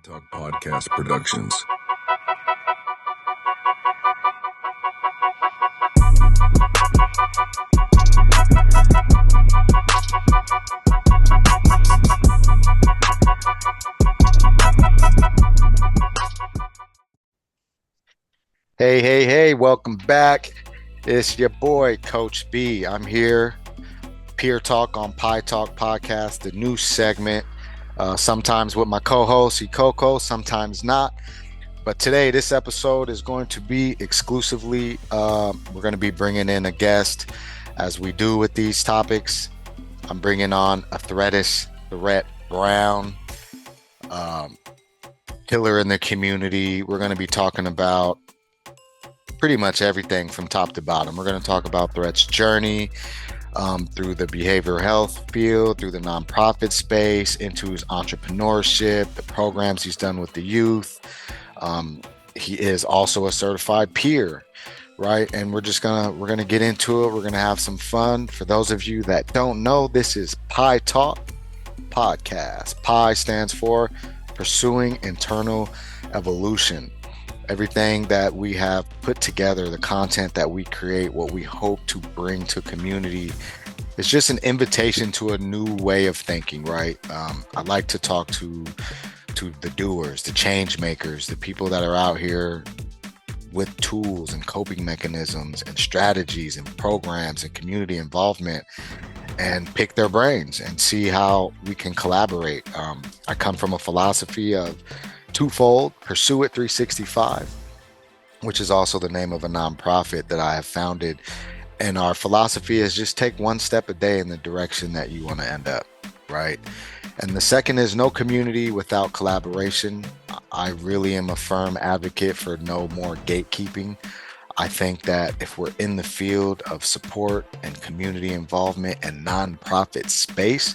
Talk Podcast Productions. Hey, welcome back. It's your boy, Coach B. I'm here, Peer Talk on Pi Talk Podcast, the new segment. Sometimes with my co-host, Coco, sometimes not. But today, this episode is going to be exclusively, we're going to be bringing in a guest, as we do with these topics. I'm bringing on Athrettis, Thrett Brown, killer in the community. We're going to be talking about pretty much everything from top to bottom. We're going to talk about Thrett's journey through the behavioral health field, through the nonprofit space, into his entrepreneurship, the programs he's done with the youth. He is also a certified peer, right? And we're gonna get into it. We're gonna have some fun. For those of you that don't know, this is Pi Talk Podcast. Pi stands for Pursuing Internal Evolution. Everything that we have put together, the content that we create, what we hope to bring to community, it's just an invitation to a new way of thinking, right? I like to talk to the doers, the change makers, the people that are out here with tools and coping mechanisms and strategies and programs and community involvement, and pick their brains and see how we can collaborate. I come from a philosophy of twofold: Pursue It 365, which is also the name of a nonprofit that I have founded. And our philosophy is just take one step a day in the direction that you want to end up, right? And the second is no community without collaboration. I really am a firm advocate for no more gatekeeping. I think that if we're in the field of support and community involvement and nonprofit space,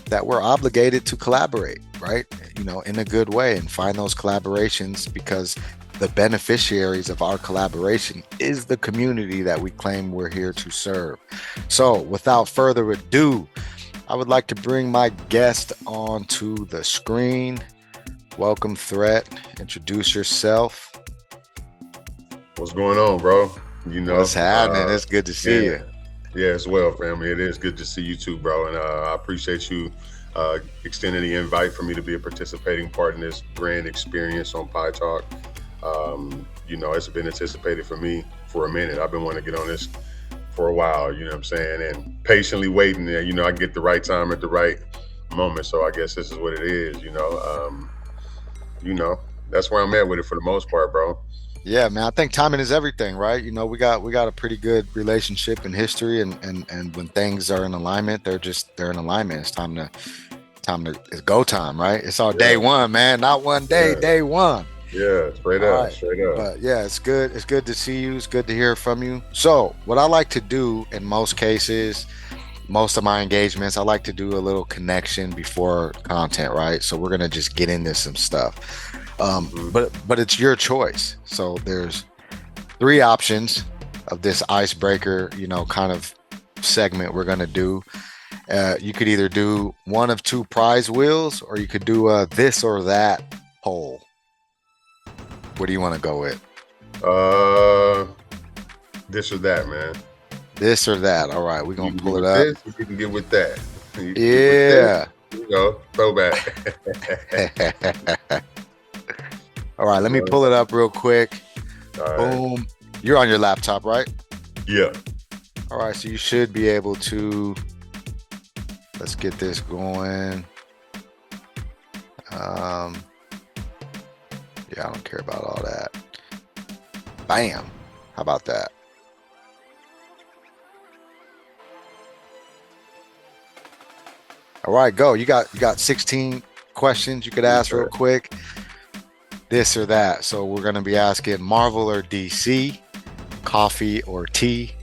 that we're obligated to collaborate, right? In a good way, and find those collaborations, because the beneficiaries of our collaboration is the community that we claim we're here to serve. So without further ado, I would like to bring my guest onto the screen. Welcome, Thrett. Introduce yourself. What's going on, bro? What's happening? It's good to see you. Yeah, as well, family. It is good to see you too, bro. And I appreciate you extending the invite for me to be a participating part in this brand experience on Pi Talk. It's been anticipated for me for a minute. I've been wanting to get on this for a while, you know what I'm saying? And patiently waiting. I get the right time at the right moment. So I guess this is what it is, that's where I'm at with it for the most part, bro. Yeah, man. I think timing is everything, right? We got a pretty good relationship in history, and when things are in alignment, they're in alignment. It's time to it's go time, right? It's all day one, man. Not one day, day one. Yeah, straight up. But yeah, it's good. It's good to see you. It's good to hear from you. So what I like to do in most cases, most of my engagements, I like to do a little connection before content, right? So we're gonna just get into some stuff. But it's your choice. So there's 3 options of this icebreaker, kind of segment we're gonna do. You could either do one of 2 prize wheels, or you could do a this or that poll. What do you want to go with? This or that, man. This or that. All right, we're gonna pull it up. You can get with that. Throwback. All right, let me pull it up real quick. All right. Boom. You're on your laptop, right? Yeah. All right, so you should be able to. Let's get this going. Yeah, I don't care about all that. Bam. How about that? All right, go. You got 16 questions you could ask real quick. This or that. So we're going to be asking Marvel or DC, coffee or tea,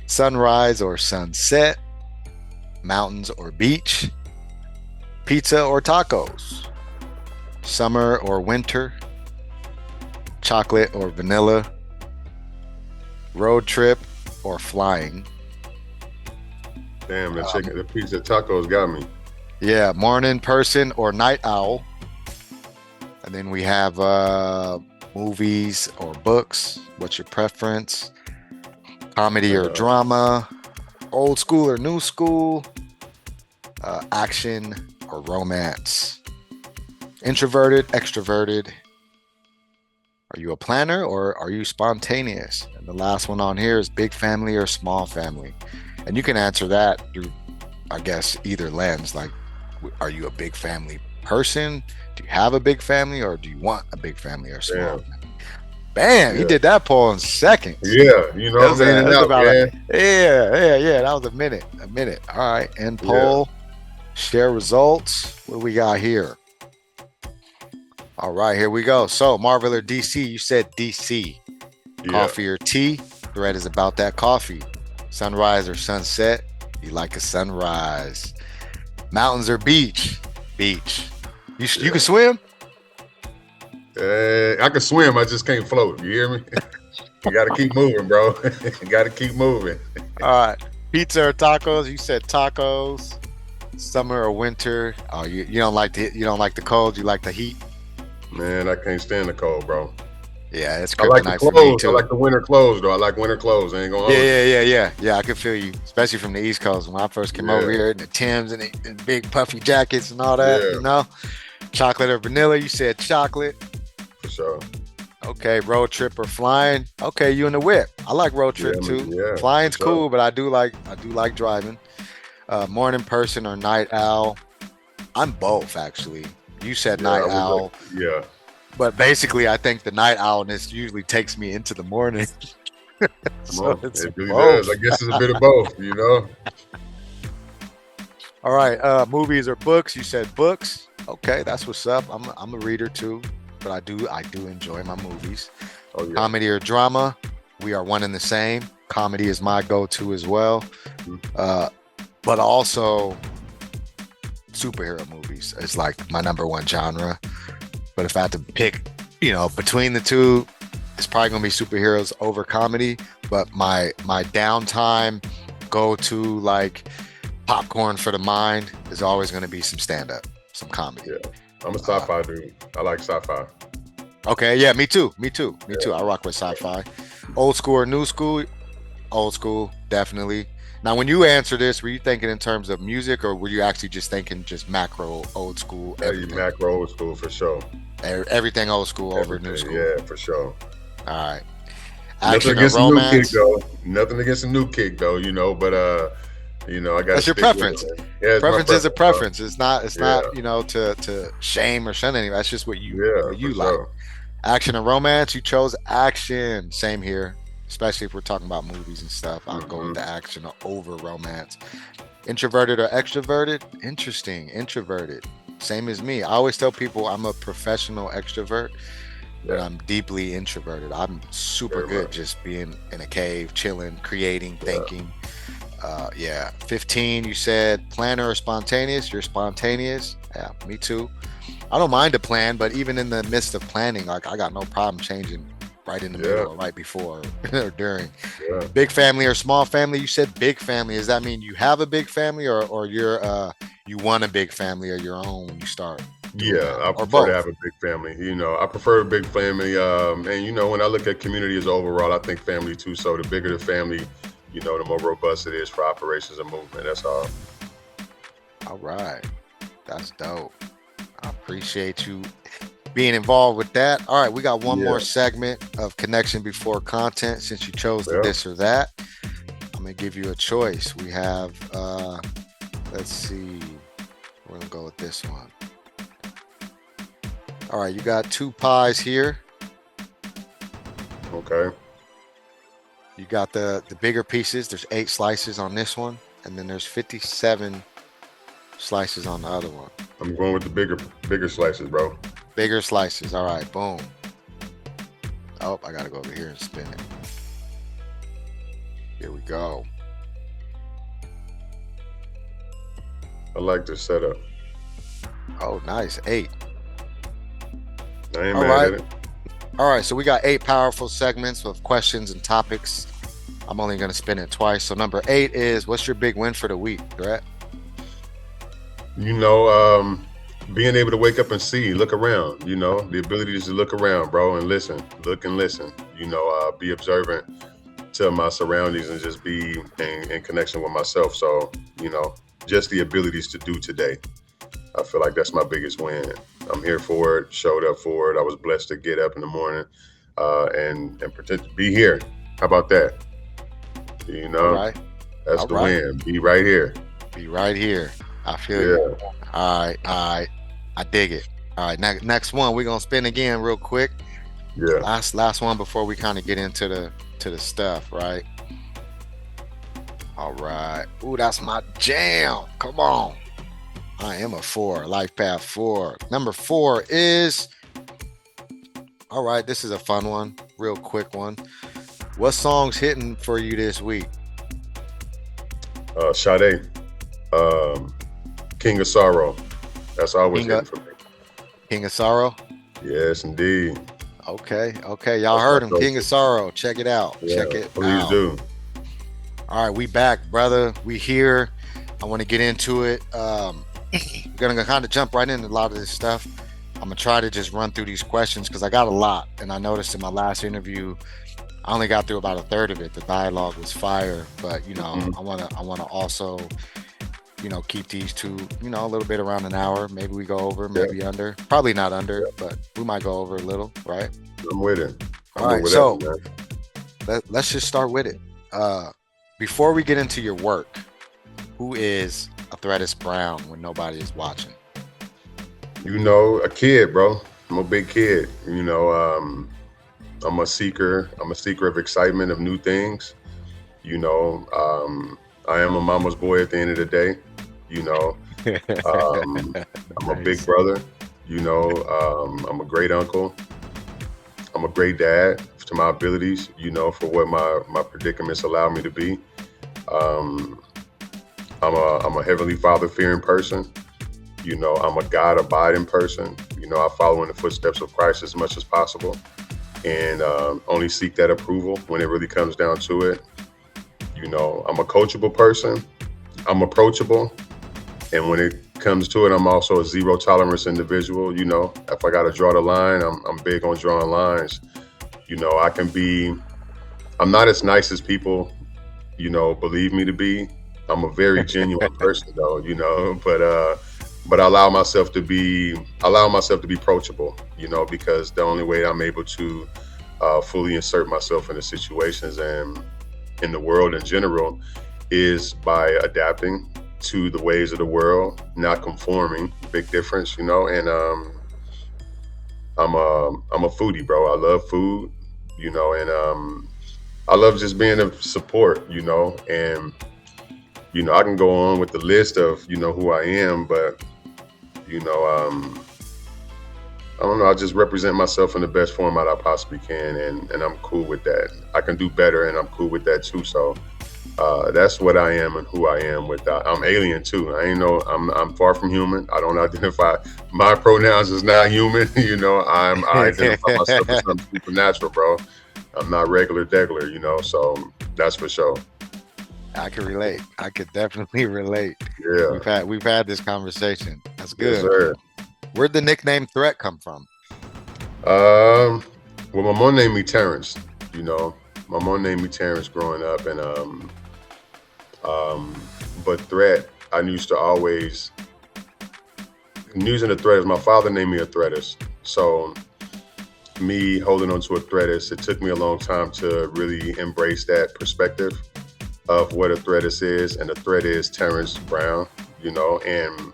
sunrise or sunset, mountains or beach, pizza or tacos, summer or winter, chocolate or vanilla, road trip or flying. Damn, the pizza tacos got me. Yeah, morning person or night owl, And then we have movies or books. What's your preference? Comedy or drama? Old school or new school? Action or romance? Introverted, extroverted? Are you a planner or are you spontaneous? And the last one on here is big family or small family. And you can answer that through, I guess, either lens. Like, are you a big family person? Do you have a big family, or do you want a big family or small family? Bam, he did that poll in seconds. Yeah, you know, that was a minute. All right, end poll, share results. What do we got here? All right, here we go. So, Marvel or DC? You said DC. Coffee or tea? Thread is about that coffee. Sunrise or sunset? You like a sunrise. Mountains or beach? Beach. You can swim? I can swim. I just can't float. You hear me? You got to keep moving, bro. You got to keep moving. All right. Pizza or tacos? You said tacos. Summer or winter? Oh, you don't like the cold. You like the heat? Man, I can't stand the cold, bro. Yeah, it's kryptonite. I like the clothes. For me too. I like the winter clothes, though. I like winter clothes. I ain't gonna. Yeah. I can feel you, especially from the East Coast. When I first came over here, the Timbs and the big puffy jackets and all that. You know, chocolate or vanilla? You said chocolate. For sure. Okay, road trip or flying? Okay, you in the whip. I like road trip too. Yeah, flying's cool, but I do like driving. Morning person or night owl? I'm both, actually. You said night owl. Yeah. But basically, I think the night owlness usually takes me into the morning. So it really does. I guess it's a bit of both, you know? All right, movies or books? You said books. Okay, that's what's up. I'm a reader too, but I do enjoy my movies. Oh, yeah. Comedy or drama? We are one and the same. Comedy is my go-to as well. But also superhero movies is like my number one genre. But if I had to pick, between the two, it's probably gonna be superheroes over comedy. But my downtime go-to, like popcorn for the mind, is always gonna be some stand-up, some comedy. Yeah, I'm a sci-fi dude. I like sci-fi. Okay, yeah, me too. I rock with sci-fi. Old school or new school? Old school, definitely. Now, when you answer this, were you thinking in terms of music, or were you actually just thinking just macro old school? Macro old school for sure. Everything old school over new school. Yeah, for sure. All right. Nothing against the new kick though. Nothing against the new kick though, but I got. That's your preference. Yeah, preference is a preference. It's not to shame or shun anyone. That's just what you like. Sure. Action and romance. You chose action. Same here. Especially if we're talking about movies and stuff, I'll go with the action over romance. Introverted or extroverted? Interesting. Introverted. Same as me. I always tell people I'm a professional extrovert, but I'm deeply introverted. I'm super good just being in a cave, chilling, creating, thinking. 15, you said planner or spontaneous? You're spontaneous. Yeah, me too. I don't mind a plan, but even in the midst of planning, like I got no problem changing right in the middle or right before or during. Big family or small family? You said big family. Does that mean you have a big family, or you're you want a big family of your own when you start? I prefer to have a big family. I prefer a big family. And when I look at community as overall, I think family too. So the bigger the family, the more robust it is for operations and movement. That's all. All right. That's dope. I appreciate you being involved with that. All right, we got one more segment of connection before content. Since you chose this or that, I'm gonna give you a choice. We have let's see, we're gonna go with this one. All right, you got 2 pies here. Okay. You got the bigger pieces. There's 8 slices on this one, and then there's 57 slices on the other one. I'm going with the bigger slices, bro. Bigger slices. All right, boom. Oh, I gotta go over here and spin it. Here we go. I like this setup. Oh, nice. 8. I ain't mad at it. All right, so we got 8 powerful segments of questions and topics. I'm only gonna spin it twice. So number 8 is, what's your big win for the week, Thrett? being able to wake up and see, look around, the ability to just look around, bro, and listen, look and listen, be observant to my surroundings and just be in connection with myself. So, just the abilities to do today. I feel like that's my biggest win. I'm here for it, showed up for it. I was blessed to get up in the morning and pretend to be here. How about that? All right. That's the win. Be right here. Be right here. I feel you. All right. I dig it. All right. Next one, we're gonna spin again real quick. Yeah. Last one before we kind of get into the stuff, right? All right. Ooh, that's my jam. Come on. I am a 4. Life path 4. Number 4 is. All right. This is a fun one. Real quick one. What song's hitting for you this week? Sade. King of Sorrow. That's always hitting for me. King of Sorrow? Yes, indeed. Okay. Y'all heard him. King of Sorrow. Check it out. Yeah, Check it please out. do. All right, we back, brother. We here. I want to get into it. We're gonna kind of jump right into a lot of this stuff. I'm gonna try to just run through these questions because I got a lot, and I noticed in my last interview, I only got through about a third of it. The dialogue was fire, but I wanna also, keep these two, a little bit around an hour. Maybe we go over, maybe under. Probably not under, but we might go over a little, right? I'm with it. All right, so let's just start with it. Before we get into your work, who is Athrettis Brown when nobody is watching? A kid, bro. I'm a big kid. I'm a seeker. I'm a seeker of excitement, of new things. I am a mama's boy at the end of the day. I'm a big brother. I'm a great uncle. I'm a great dad to my abilities, for what my predicaments allow me to be. I'm a Heavenly Father fearing person. I'm a God abiding person. I follow in the footsteps of Christ as much as possible and only seek that approval when it really comes down to it. I'm a coachable person. I'm approachable. And when it comes to it, I'm also a zero tolerance individual. If I got to draw the line, I'm big on drawing lines. I'm not as nice as people, believe me to be. I'm a very genuine person though, but I allow myself to be approachable, because the only way I'm able to fully insert myself into situations and in the world in general is by adapting to the ways of the world, not conforming. Big difference, and I'm a foodie, bro. I love food, and I love just being of support, and I can go on with the list of who I am, but I don't know. I just represent myself in the best format I possibly can, and I'm cool with that. I can do better, and I'm cool with that too. So that's what I am and who I am. I'm alien too. I'm far from human. I don't identify. My pronouns is not human. I identify myself as something supernatural, bro. I'm not regular degular. So that's for sure. I can relate. I could definitely relate. Yeah, we've had this conversation. That's good. Yes, sir. Where'd the nickname Thrett come from? Well, my mom named me Terrence. My mom named me Terrence growing up, and but Thrett, I used to always using the Athrettis. My father named me Athrettis, so me holding on to Athrettis, it took me a long time to really embrace that perspective of what Athrettis is, and the Thrett is Terrence Brown. And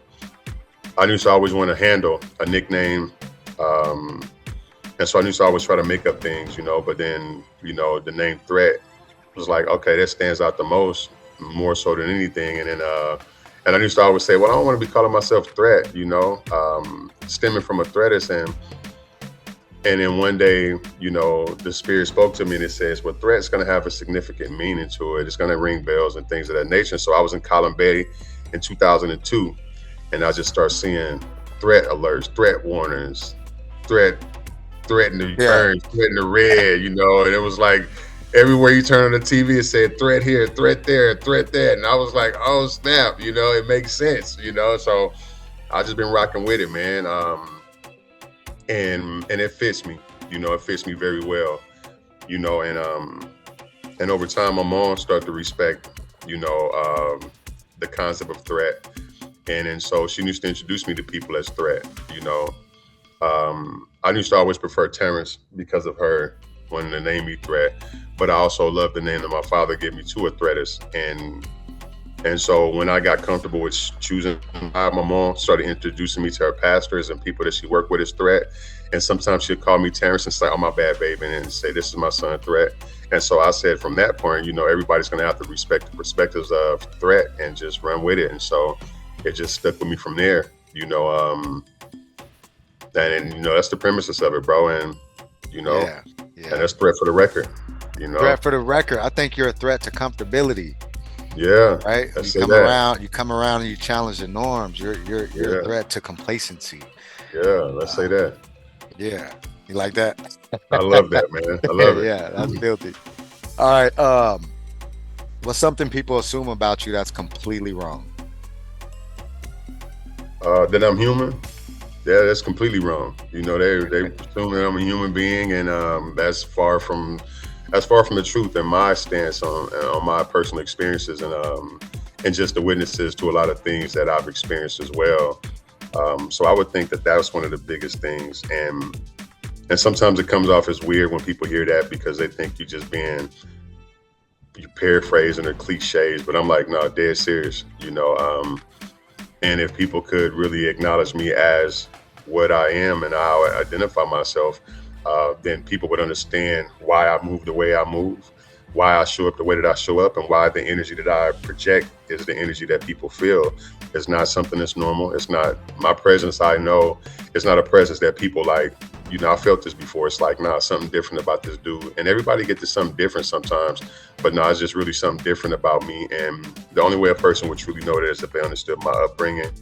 I used to always want to handle a nickname, and so I used to always try to make up things, but then the name Thrett was like, okay, that stands out the most, more so than anything. And then and I used to always say, well, I don't want to be calling myself Thrett, stemming from Athrettis. And then one day, the Spirit spoke to me and it says, well, Thrett's going to have a significant meaning to it. It's going to ring bells and things of that nature. So I was in Column Bay in 2002, and I just start seeing threat alerts, threat warnings, threat in the burn, threat in the red, and it was like everywhere you turn on the TV, it said threat here, threat there, threat there. And I was like, oh, snap, it makes sense, So I just been rocking with it, man. And it fits me. It fits me very well. And over time, my mom started to respect, the concept of Thrett, and so she used to introduce me to people as Thrett. I used to always prefer Terrence because of her wanting to name me Thrett, but I also love the name that my father gave me too, Athrettis, and so when I got comfortable with choosing, my mom started introducing me to her pastors and people that she worked with as Thrett. And sometimes she'd call me Terrence and say, "Oh, my bad, baby," and say, "This is my son, Thrett." And so I said, from that point, everybody's going to have to respect the perspectives of Thrett and just run with it. And so it just stuck with me from there, and that's the premises of it, bro. And, Yeah. and that's Thrett for the record, Threat for the record. I think you're a threat to comfortability. Yeah. Right. You come around and you challenge the norms. You're a threat to complacency. Yeah. Let's say that. Yeah. You like that? I love that, man. I love it. Yeah, that's filthy. All right. What's something people assume about you that's completely wrong? That I'm human. Yeah, that's completely wrong. They assume that I'm a human being, and that's far from the truth and my stance on my personal experiences and just the witnesses to a lot of things that I've experienced as well. So I would think that that's one of the biggest things, and sometimes it comes off as weird when people hear that because they think you're paraphrasing or cliches, but I'm like, no, dead serious, and if people could really acknowledge me as what I am and how I identify myself, then people would understand why I move the way I move, why I show up the way that I show up, and why the energy that I project is the energy that people feel. It's not something that's normal. It's not my presence. I know it's not a presence that people like, I felt this before. It's like, nah, something different about this dude. And everybody gets to something different sometimes, but no, it's just really something different about me. And the only way a person would truly know that is if they understood my upbringing,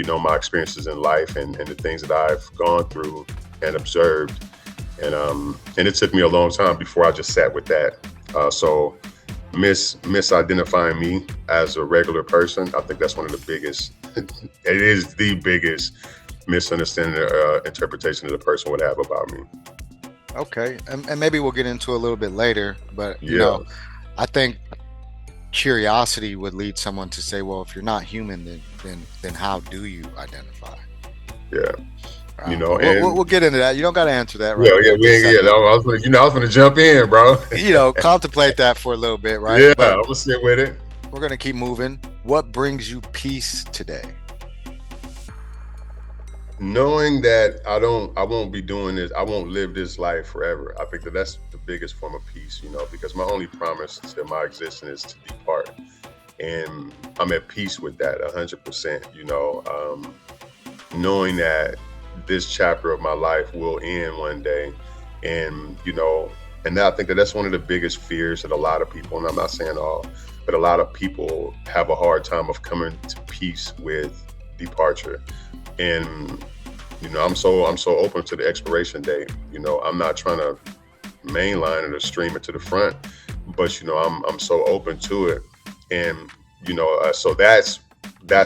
my experiences in life and the things that I've gone through and observed. And it took me a long time before I just sat with that. So misidentifying me as a regular person, I think that's one of the biggest, it is the biggest misunderstanding interpretation that a person would have about me. Okay. And maybe we'll get into a little bit later, but I think curiosity would lead someone to say, well, if you're not human, then how do you identify? Yeah. And we'll get into that. You don't got to answer that, right? I was gonna jump in, bro. Contemplate that for a little bit, right? Yeah, I'm gonna sit with it. We're gonna keep moving. What brings you peace today? Knowing that I won't be doing this, I won't live this life forever. I think that's the biggest form of peace, because my only promise to my existence is to depart, and I'm at peace with that 100%. Knowing that this chapter of my life will end one day, and I think that's one of the biggest fears that a lot of people, and I'm not saying all, but a lot of people have a hard time of coming to peace with departure. And I'm so open to the expiration date. I'm not trying to mainline it or stream it to the front, but I'm so open to it, and so that's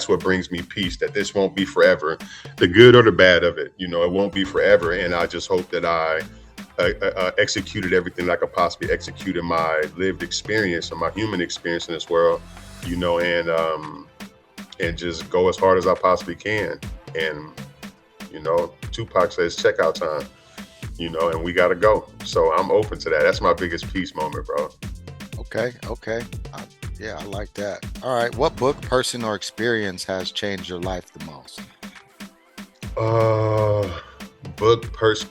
what brings me peace, that this won't be forever, the good or the bad of it. It won't be forever, and I just hope that I executed everything that I could possibly execute in my lived experience and my human experience in this world, and just go as hard as I possibly can. And Tupac says checkout time, and we gotta go. So I'm open to that. That's my biggest peace moment, bro. Okay. Yeah, I like that. All right. What book, person, or experience has changed your life the most?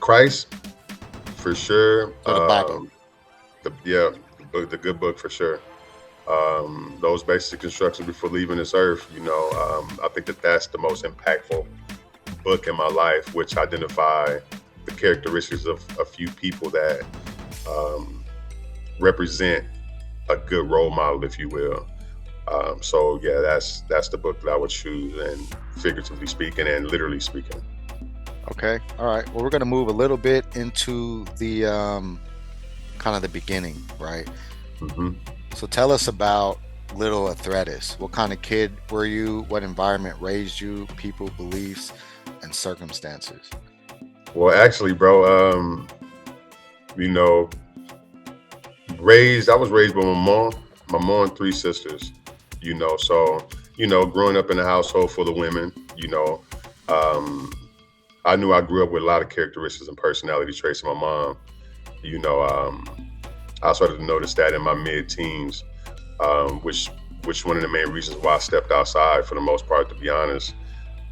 Christ, for sure. So the Bible. The good book for sure. Those basic instructions before leaving this earth. I think that's the most impactful book in my life, which identify the characteristics of a few people that represent a good role model, if you will. So yeah, that's the book that I would choose, and figuratively speaking and literally speaking. Okay. All right. Well, we're going to move a little bit into the kind of the beginning, right? Mm-hmm. So tell us about little Athrettis? What kind of kid were you? What environment raised you? People, beliefs, and circumstances? Well, actually, bro, you know, I was raised by my mom and three sisters, so, growing up in a household full of women, um, I knew I grew up with a lot of characteristics and personality traits of my mom. You know, I started to notice that in my mid-teens, which one of the main reasons why I stepped outside for the most part, to be honest.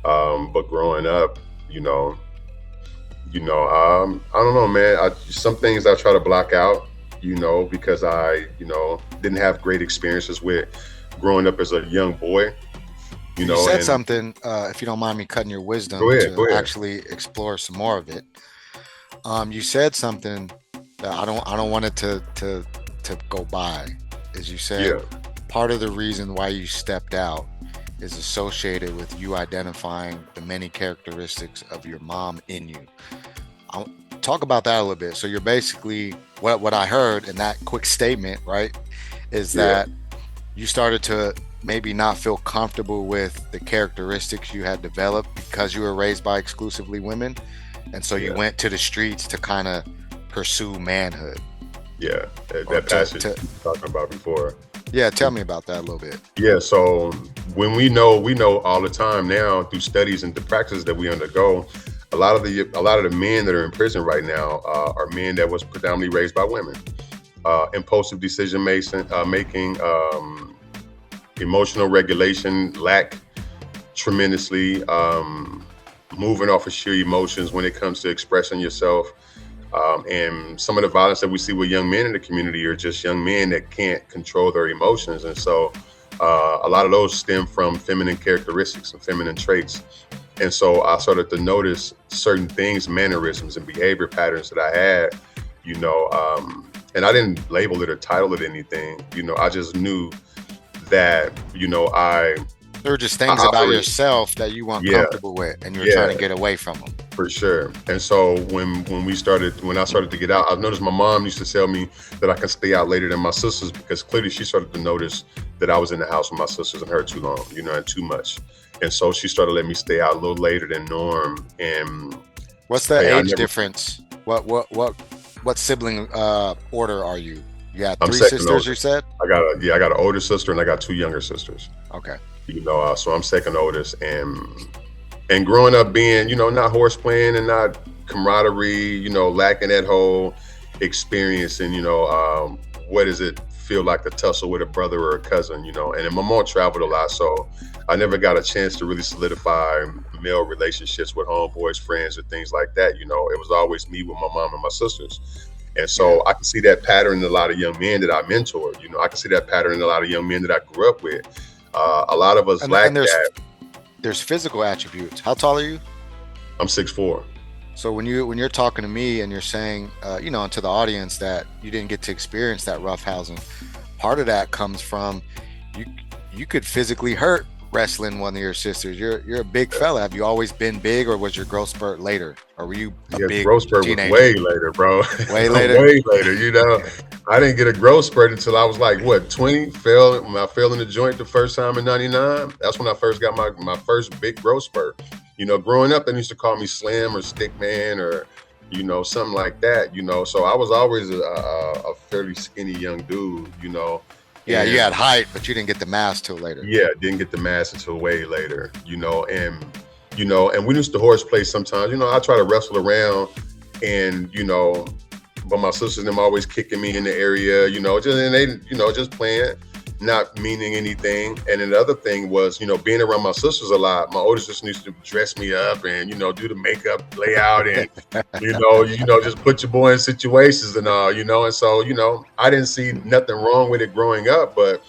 But growing up, I don't know, man. Some things I try to block out, because I, didn't have great experiences with growing up as a young boy. You said And something, if you don't mind me cutting your wisdom go to ahead. actually explore some more of it. You said something that I don't want it to go by. As you said, Yeah, part of the reason why you stepped out is associated with you identifying the many characteristics of your mom in you. I'll talk about that a little bit. So you're basically what I heard in that quick statement, right, is yeah, that you started to maybe not feel comfortable with the characteristics you had developed because you were raised by exclusively women, and so you yeah, went to the streets to kind of pursue manhood. yeah. Or That passage you were talking about before. yeah, tell me about that a little bit. Yeah, so when we know all the time now through studies and the practices that we undergo, a lot of the men that are in prison right now are men that was predominantly raised by women. Impulsive decision making, emotional regulation lack tremendously. Moving off of sheer emotions when it comes to expressing yourself. And some of the violence that we see with young men in the community are just young men that can't control their emotions. And so a lot of those stem from feminine characteristics and feminine traits. And so I started to notice certain things, mannerisms and behavior patterns that I had, and I didn't label it or title it anything. I just knew that, There were just I things about operate. yourself that you weren't Yeah, comfortable with, and you were trying yeah. to get away from them. For sure. And so when I started to get out, I noticed my mom used to tell me that I can stay out later than my sisters because clearly she started to notice that I was in the house with my sisters and her too long, and too much. And so she started letting me stay out a little later than norm. And What's the hey, I age never. difference? What sibling order are you? You had I'm three second sisters, you oldest. said? I got an older sister and I got two younger sisters. Okay. So I'm second oldest, and growing up being, not horse playing and not camaraderie, lacking that whole experience and, what does it feel like to tussle with a brother or a cousin, and then my mom traveled a lot. So I never got a chance to really solidify male relationships with homeboys, friends, or things like that. It was always me with my mom and my sisters. And Yeah. so I can see that pattern in a lot of young men that I mentored. I can see that pattern in a lot of young men that I grew up with. A lot of us And lack there's that. physical attributes. How tall are you? I'm 6'4". So when you're talking to me and you're saying, and to the audience that you didn't get to experience that roughhousing, part of that comes from you. You could physically hurt wrestling one of your sisters. You're a big fella. Have you always been big, or was your growth spurt later, or were you a Yeah, big growth spurt was teenager? way later, bro. Way later. Way later. I didn't get a growth spurt until I was like, what, 20? When I fell in the joint the first time in 99. That's when I first got my first big growth spurt. Growing up, they used to call me Slim or Stick Man or, something like that, So I was always a fairly skinny young dude. Yeah, you And had height, but you didn't get the mass till later. yeah, didn't get the mass until way later, and we used to horseplay sometimes. I try to wrestle around and, but my sisters and them always kicking me in the area, just playing, not meaning anything. And then the other thing was, being around my sisters a lot. My oldest sister used to dress me up and, do the makeup layout and, just put your boy in situations and all, and so, I didn't see nothing wrong with it growing up, but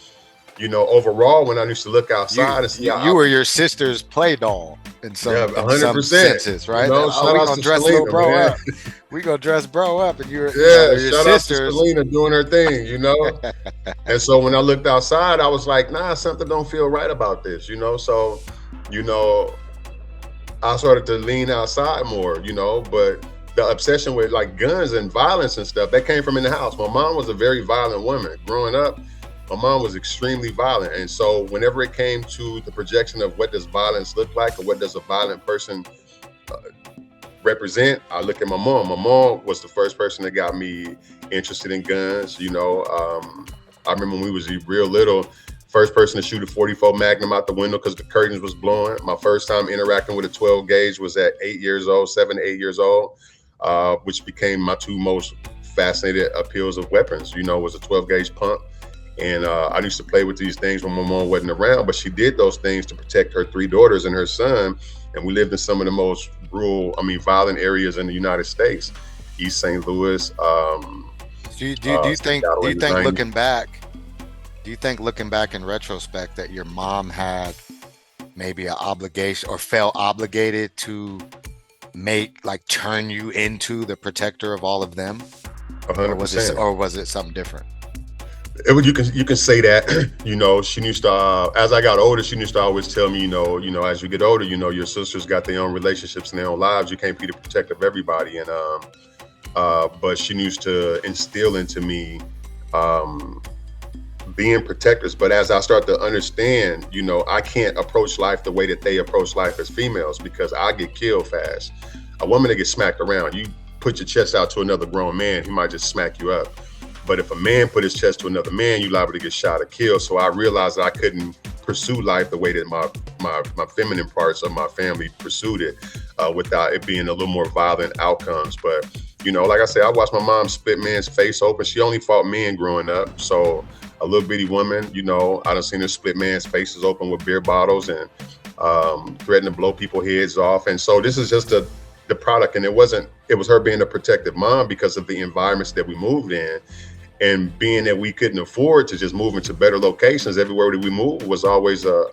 overall, when I used to look outside and see You were your sister's play doll in yeah, some 100%. senses, right? Shout We out gonna to dress little Selena, bro man. up. We gonna dress bro up, and you're Yeah, they're your shout out to sisters. Selena doing her thing, And so when I looked outside, I was like, nah, something don't feel right about this, So, I started to lean outside more, but the obsession with like guns and violence and stuff, that came from in the house. My mom was a very violent woman. Growing up, My mom was extremely violent. And so whenever it came to the projection of what does violence look like, or what does a violent person represent, I look at my mom. My mom was the first person that got me interested in guns. I remember when we was real little, first person to shoot a 44 Magnum out the window because the curtains was blowing. My first time interacting with a 12 gauge was at 8 years old, 7 to 8 years old, which became my two most fascinated appeals of weapons, was a 12 gauge pump. And I used to play with these things when my mom wasn't around, but she did those things to protect her 3 daughters and her son. And we lived in some of the most violent areas in the United States, East St. Louis. Do you think looking back in retrospect that your mom had maybe an obligation or felt obligated to turn you into the protector of all of them? 100%. Or was it something different? You can say that. She used to, as I got older, she used to always tell me, as you get older, your sisters got their own relationships and their own lives. You can't be the protector of everybody. And but she used to instill into me being protectors. But as I start to understand, I can't approach life the way that they approach life as females, because I get killed fast. A woman that gets smacked around, you put your chest out to another grown man, he might just smack you up. But if a man put his chest to another man, you're liable to get shot or killed. So I realized that I couldn't pursue life the way that my feminine parts of my family pursued it, without it being a little more violent outcomes. But, like I said, I watched my mom split man's face open. She only fought men growing up. So a little bitty woman, I done seen her split man's faces open with beer bottles and threatening to blow people's heads off. And so this is just the product. And it was her being a protective mom because of the environments that we moved in. And being that we couldn't afford to just move into better locations, everywhere that we moved was always a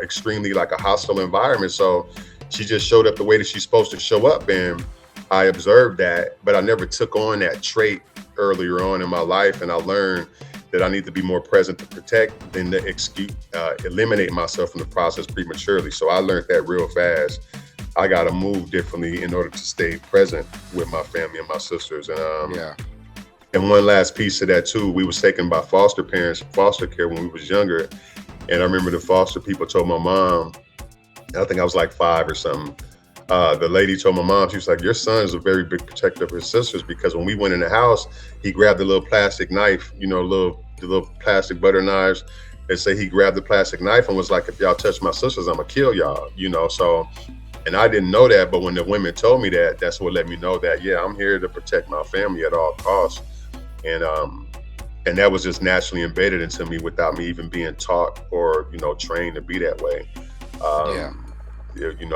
extremely a hostile environment. So she just showed up the way that she's supposed to show up. And I observed that, but I never took on that trait earlier on in my life. And I learned that I need to be more present to protect than to eliminate myself from the process prematurely. So I learned that real fast. I got to move differently in order to stay present with my family and my sisters. And And one last piece of that too, we was taken by foster parents, foster care when we was younger. And I remember the foster people told my mom, I think I was like 5 or something. The lady told my mom, she was like, your son is a very big protector of his sisters, because when we went in the house, he grabbed a little plastic knife, the little plastic butter knives. They say he grabbed the plastic knife and was like, if y'all touch my sisters, I'm gonna kill y'all, so. And I didn't know that, but when the women told me that, that's what let me know that, yeah, I'm here to protect my family at all costs. And that was just naturally embedded into me without me even being taught or, trained to be that way. I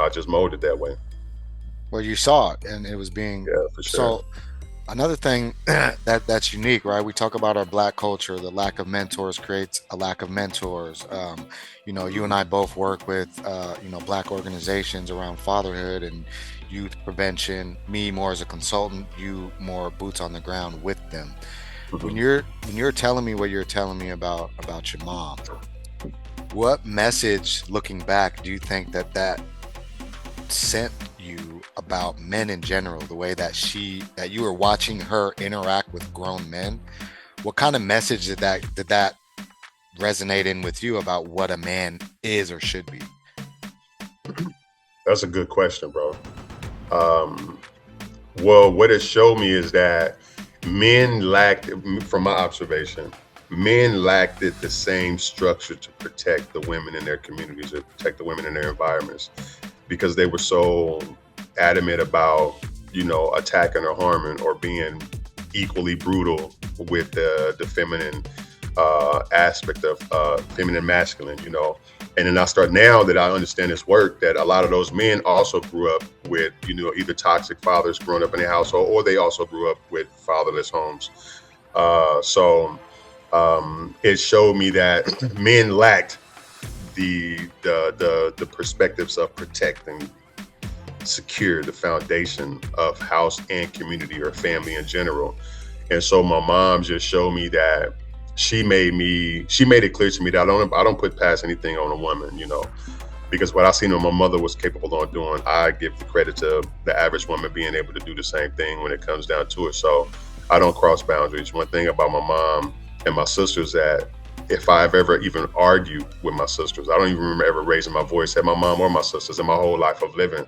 just molded that way. Well, you saw it, and it was being for sure. So another thing that's unique, right? We talk about our Black culture. The lack of mentors creates a lack of mentors. You and I both work with, Black organizations around fatherhood and youth prevention. Me more as a consultant, you more boots on the ground with them. Mm-hmm. When you're telling me what you're telling me about your mom, what message, looking back, do you think that sent you about men in general, the way that you were watching her interact with grown men? What kind of message did that resonate in with you about what a man is or should be? That's a good question, bro. Well, what it showed me is that men lacked, from my observation, the same structure to protect the women in their communities, to protect the women in their environments, because they were so adamant about, attacking or harming or being equally brutal with the feminine aspect of feminine masculine, And then now that I understand this work, that a lot of those men also grew up with, either toxic fathers growing up in their household, or they also grew up with fatherless homes. So it showed me that men lacked the perspectives of protect and secure the foundation of house and community or family in general. And so my mom just showed me that. She made it clear to me that I don't put past anything on a woman, because what I seen my mother was capable of doing, I give the credit to the average woman being able to do the same thing when it comes down to it. So I don't cross boundaries. One thing about my mom and my sisters that if I've ever even argued with my sisters. I don't even remember ever raising my voice at my mom or my sisters in my whole life of living.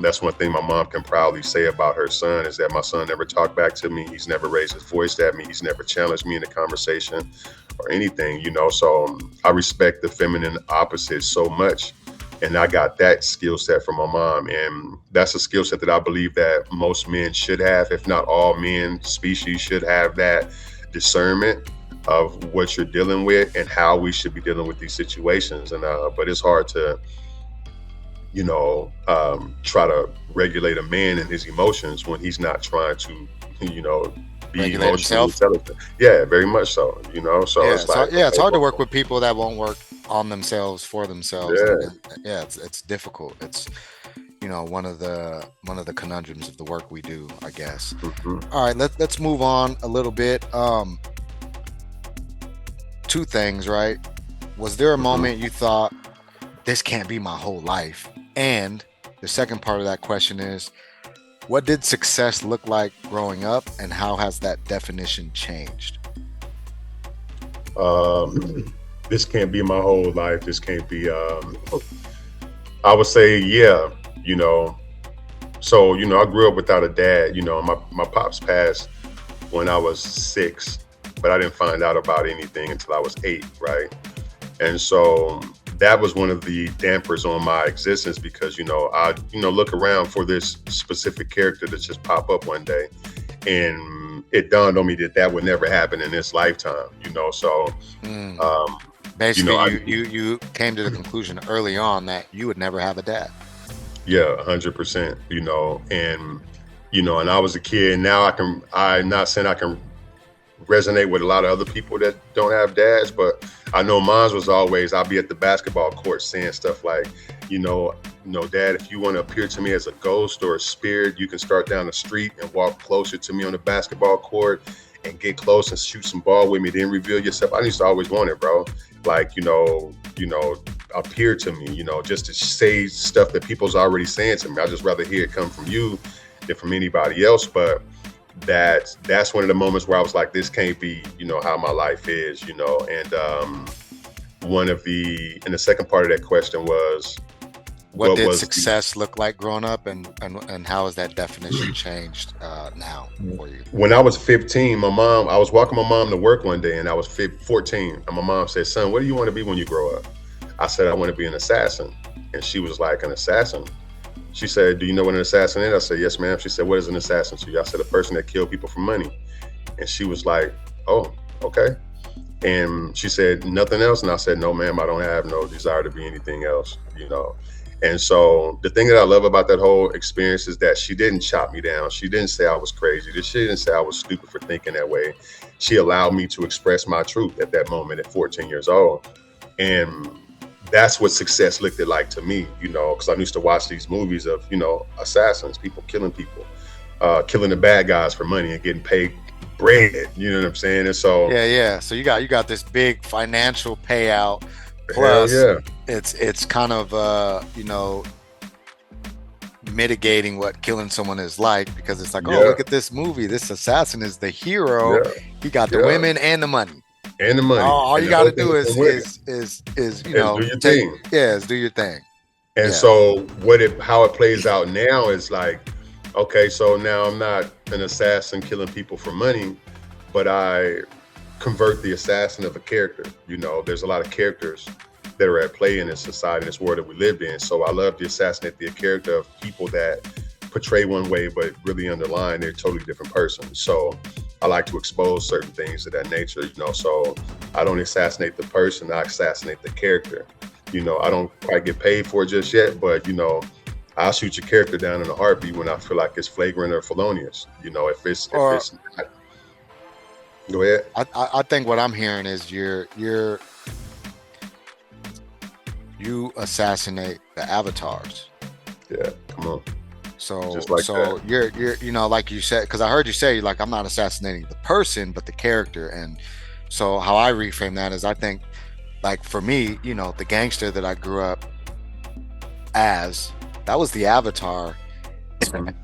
That's one thing my mom can proudly say about her son is that my son never talked back to me. He's never raised his voice at me. He's never challenged me in a conversation or anything, So I respect the feminine opposite so much. And I got that skill set from my mom. And that's a skill set that I believe that most men should have, if not all men species should have that discernment of what you're dealing with and how we should be dealing with these situations. But it's hard to try to regulate a man and his emotions when he's not trying to, be Regulate emotionally himself. intelligent. Yeah, very much so. So Yeah, it's like, it's hard to work with people that won't work on themselves for themselves. Yeah. Yeah, it's difficult. It's one of the conundrums of the work we do, I guess. Mhm. All right, let's move on a little bit. Two things, right? Was there a moment you thought this can't be my whole life? And the second part of that question is, what did success look like growing up, and how has that definition changed? This can't be my whole life. This can't be. I would say, yeah. So I grew up without a dad. My pops passed when I was 6, but I didn't find out about anything until I was 8, right? And so that was one of the dampers on my existence because, I look around for this specific character that just pop up one day. And it dawned on me that would never happen in this lifetime, So basically, you came to the conclusion early on that you would never have a dad. Yeah, 100%, and I was a kid. Now I'm not saying I can resonate with a lot of other people that don't have dads, but I know mine was always, I'll be at the basketball court saying stuff like, Dad, if you want to appear to me as a ghost or a spirit, you can start down the street and walk closer to me on the basketball court and get close and shoot some ball with me, then reveal yourself. I used to always want it, bro. Like, appear to me, just to say stuff that people's already saying to me. I'd just rather hear it come from you than from anybody else. But that's one of the moments where I was like, this can't be, how my life is, and the second part of that question was, what did success look like growing up, and how has that definition changed now for you? When I was 15, I was walking my mom to work one day, and I was 14, and my mom said, son, what do you want to be when you grow up? I said, I want to be an assassin. And she was like, an assassin? She said, do you know what an assassin is? I said, yes, ma'am. She said, what is an assassin to you? I said, a person that killed people for money. And she was like, oh, okay. And she said, nothing else? And I said, no, ma'am, I don't have no desire to be anything else, And so the thing that I love about that whole experience is that she didn't chop me down. She didn't say I was crazy. She didn't say I was stupid for thinking that way. She allowed me to express my truth at that moment at 14 years old. And that's what success looked like to me, because I used to watch these movies of, assassins, people, killing the bad guys for money and getting paid bread. You know what I'm saying? And so yeah. So you got this big financial payout. Plus, it's kind of mitigating what killing someone is like, because it's like, look at this movie. This assassin is the hero. Yeah. He got the women and the money. And the money. All you got to do is do your thing. Yeah, do your thing. And so how it plays out now is like, okay, so now I'm not an assassin killing people for money, but I convert the assassin of a character. There's a lot of characters that are at play in this society, in this world that we live in. So I love to assassinate the character of people that portray one way, but really underlying they're a totally different person. So I like to expose certain things of that nature, so I don't assassinate the person, I assassinate the character. I don't quite get paid for it just yet, but, I'll shoot your character down in a heartbeat when I feel like it's flagrant or felonious, if it's not. Go ahead. I think what I'm hearing is you assassinate the avatars. Yeah, come on. So you're like you said, because I heard you say, like, I'm not assassinating the person but the character. And so how I reframe that is, I think, like, for me, the gangster that I grew up as, that was the avatar.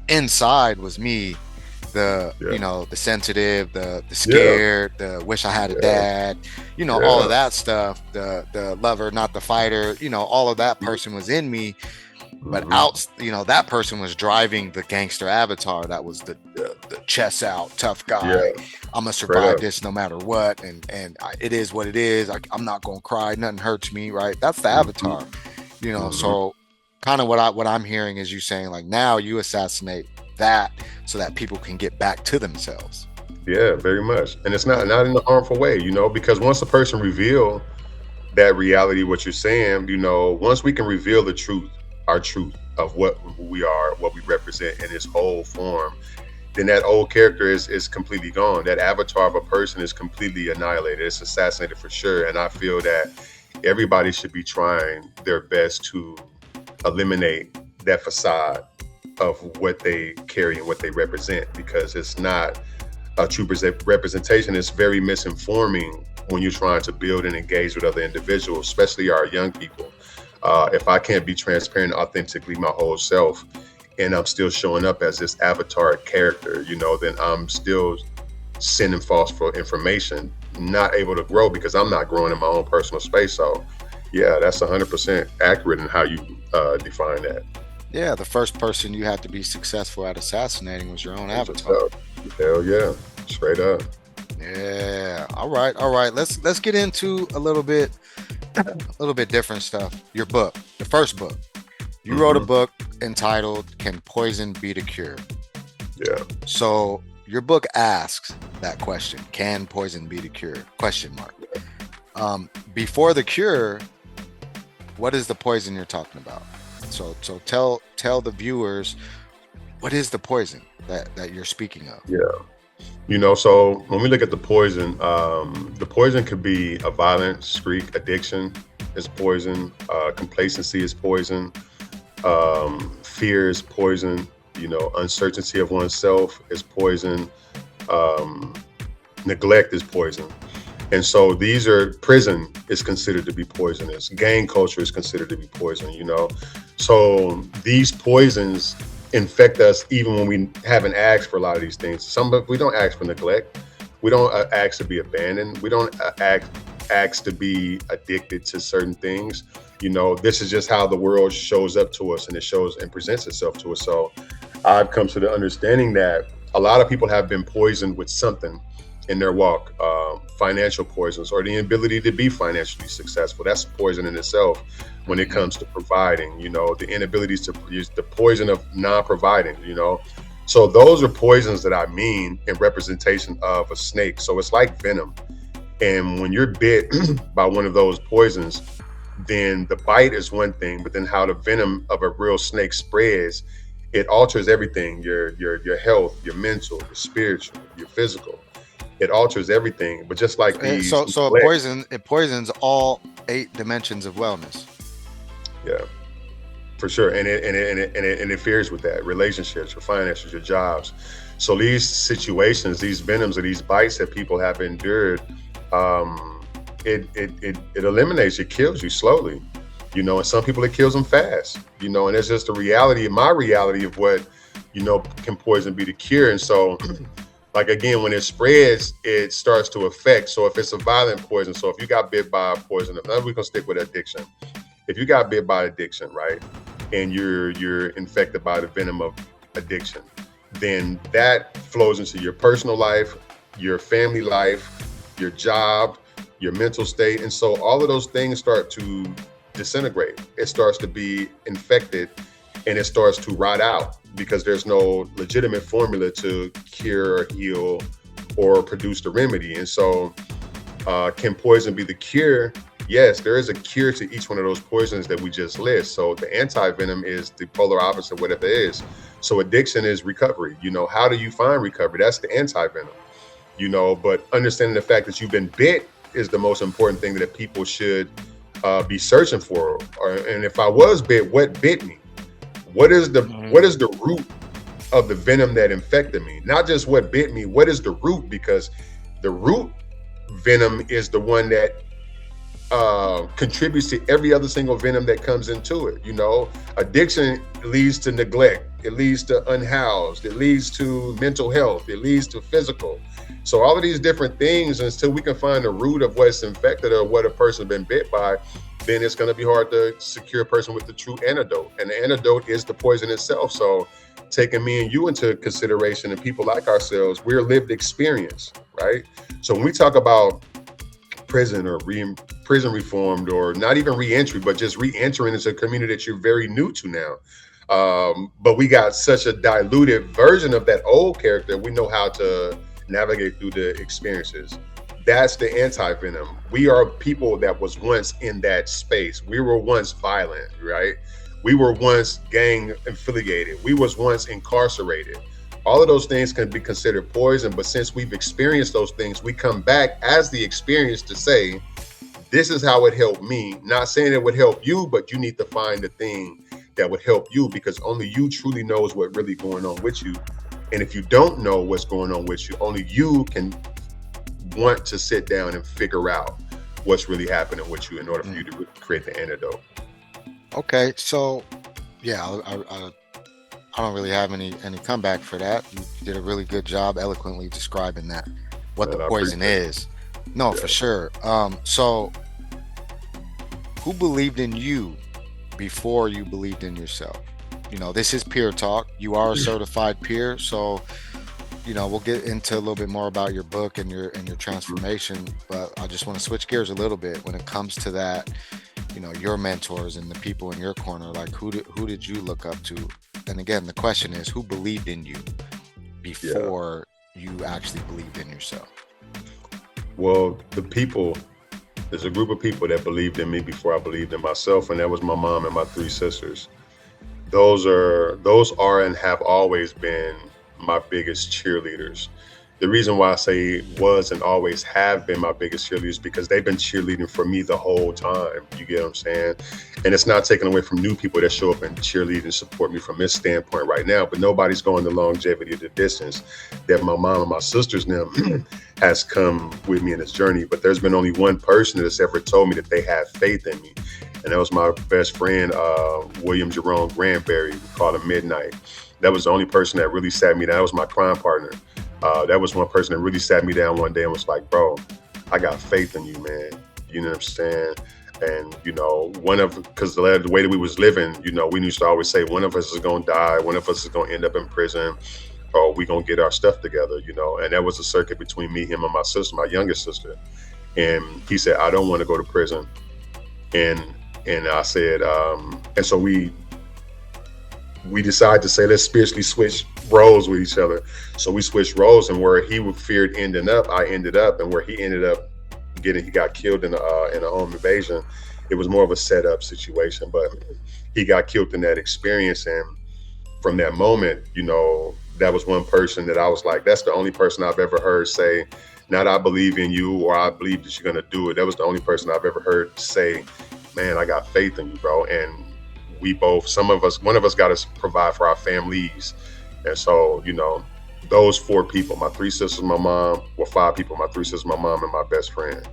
Inside was me the Yeah. the sensitive, the Yeah. scared, the wish I had a Yeah. dad, all Yeah. of that stuff, the lover not the fighter, all of that person was in me. But Mhm. out, that person was driving the gangster avatar. That was the chest out, tough Yeah. guy. I'm gonna Straight survive up. this no matter what, and it is what it is. I'm not gonna cry. Nothing hurts me, right? That's the Mhm. avatar, Mhm. So kind of what I'm hearing is you saying like now you assassinate that so that people can get back to themselves. Yeah, very much. And it's not in a harmful way, because once a person reveal that reality, what you're saying, once we can reveal the truth, our truth of who we are, what we represent in its whole form, then that old character is completely gone. That avatar of a person is completely annihilated. It's assassinated for sure. And I feel that everybody should be trying their best to eliminate that facade of what they carry and what they represent, because it's not a true representation. Is very misinforming when you're trying to build and engage with other individuals, especially our young people. If I can't be transparent authentically my whole self, and I'm still showing up as this avatar character, then I'm still sending false information, not able to grow because I'm not growing in my own personal space. So yeah, that's 100% accurate in how you define that. Yeah, the first person you had to be successful at assassinating was your own avatar. Hell yeah, straight up. Yeah. All right. Let's get into a little bit different stuff. Your book, the first book. You wrote a book entitled "Can Poison Be the Cure?" Yeah. So your book asks that question: Can poison be the cure? Question mark. Before the cure, what is the poison you're talking about? So tell the viewers, what is the poison that you're speaking of? Yeah. So when we look at the poison could be a violent streak. Addiction is poison. Complacency is poison. Fear is poison. Uncertainty of oneself is poison. Neglect is poison. And so prison is considered to be poisonous. Gang culture is considered to be poison, So these poisons infect us even when we haven't asked for a lot of these things. We don't ask for neglect. We don't ask to be abandoned. We don't ask to be addicted to certain things. This is just how the world shows up to us, and it shows and presents itself to us. So I've come to the understanding that a lot of people have been poisoned with something in their walk, financial poisons, or the inability to be financially successful. That's poison in itself when it comes to providing, the inabilities to use the poison of non-providing, So those are poisons that I mean in representation of a snake. So it's like venom. And when you're bit by one of those poisons, then the bite is one thing, but then how the venom of a real snake spreads, it alters everything, your health, your mental, your spiritual, your physical. It alters everything. But just like these, so it poisons all 8 dimensions of wellness. Yeah, for sure. And it interferes with that, relationships, your finances, your jobs. So these situations, these venoms or these bites that people have endured, it eliminates, it kills you slowly, and some people it kills them fast, and it's just my reality of what, can poison be the cure. And so like, again, when it spreads, it starts to affect. So if it's a violent poison, so if you got bit by a poison, now we're gonna stick with addiction. If you got bit by addiction, right, and you're infected by the venom of addiction, then that flows into your personal life, your family life, your job, your mental state. And so all of those things start to disintegrate. It starts to be infected, and it starts to rot out because there's no legitimate formula to cure, heal, or produce the remedy. And so can poison be the cure? Yes, there is a cure to each one of those poisons that we just list. So the anti-venom is the polar opposite of what it is. So addiction is recovery. How do you find recovery? That's the anti-venom, but understanding the fact that you've been bit is the most important thing that people should be searching for. And if I was bit, what bit me? What is the root of the venom that infected me? Not just what bit me, what is the root? Because the root venom is the one that contributes to every other single venom that comes into it. Addiction leads to neglect. it leads to unhoused, it leads to mental health, it leads to physical. So all of these different things, until we can find the root of what's infected or what a person been bit by, then it's going to be hard to secure a person with the true antidote. And the antidote is the poison itself. So taking me and you into consideration, and people like ourselves, we're lived experience, right? So when we talk about prison or prison reformed, or not even reentry, but just re-entering into a community that you're very new to now. But we got such a diluted version of that old character. We know how to navigate through the experiences. That's the anti-venom. We are people that was once in that space. We were once violent, right? We were once gang affiliated. We was once incarcerated. All of those things can be considered poison, but since we've experienced those things, we come back as the experience to say, this is how it helped me. Not saying it would help you, but you need to find the thing that would help you, because only you truly knows what really going on with you. And if you don't know what's going on with you, only you can want to sit down and figure out what's really happening with you in order for you to create the antidote. Okay, so yeah, I don't really have any comeback for that. You did a really good job eloquently describing that, what And the I poison appreciate is. No, for sure. So who believed in you before you believed in yourself? You know, this is peer talk. You are a certified peer, so you know, we'll get into a little bit more about your book and your transformation, but I just want to switch gears a little bit when it comes to that. You know, your mentors and the people in your corner, like who did you look up to? And again, the question is, who believed in you before you actually believed in yourself? Well, there's a group of people that believed in me before I believed in myself, and that was my mom and my three sisters. Those are and have always been my biggest cheerleaders. The reason why I say was and always have been my biggest cheerleaders, because they've been cheerleading for me the whole time. You get what I'm saying? And it's not taken away from new people that show up and cheerlead and support me from this standpoint right now, but nobody's going the longevity of the distance that my mom and my sisters now has come with me in this journey. But there's been only one person that's ever told me that they have faith in me. And that was my best friend, William Jerome Granberry. We called him Midnight. That was the only person that really sat me down. That was my crime partner. That was one person that really sat me down one day and was like, bro, I got faith in you, man. You know what I'm saying? And, you know, because the way that we was living, you know, we used to always say, one of us is going to die. One of us is going to end up in prison, or we going to get our stuff together, you know. And that was a circuit between me, him, and my sister, my youngest sister. And he said, I don't want to go to prison. And I said, and so we decided to say, let's spiritually switch roles with each other. So we switched roles, and where he feared ending up, I ended up, and where he ended up he got killed in a home invasion. It was more of a setup situation, but he got killed in that experience. And from that moment, you know, that was one person that I was like, that's the only person I've ever heard say, not I believe in you, or I believe that you're going to do it. That was the only person I've ever heard say, man, I got faith in you, bro. And we both, one of us got to provide for our families. And so, you know, those four people, my three sisters, my mom, well, five people, my three sisters, my mom, and my best friend.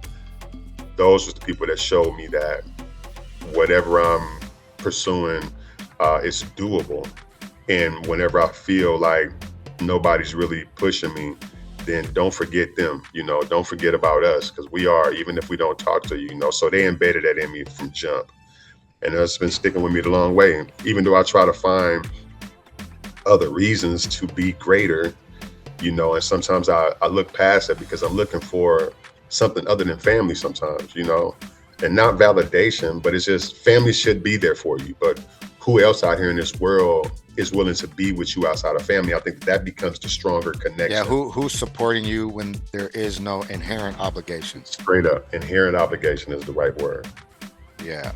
Those are the people that showed me that whatever I'm pursuing is doable. And whenever I feel like nobody's really pushing me, then don't forget them, you know, don't forget about us, because we are, even if we don't talk to you, you know. So they embedded that in me from jump. And it's been sticking with me the long way. Even though I try to find other reasons to be greater, you know, and sometimes I look past it because I'm looking for something other than family sometimes, you know, and not validation, but it's just family should be there for you. But who else out here in this world is willing to be with you outside of family? I think that becomes the stronger connection. Yeah, who's supporting you when there is no inherent obligation? Straight up, inherent obligation is the right word. Yeah,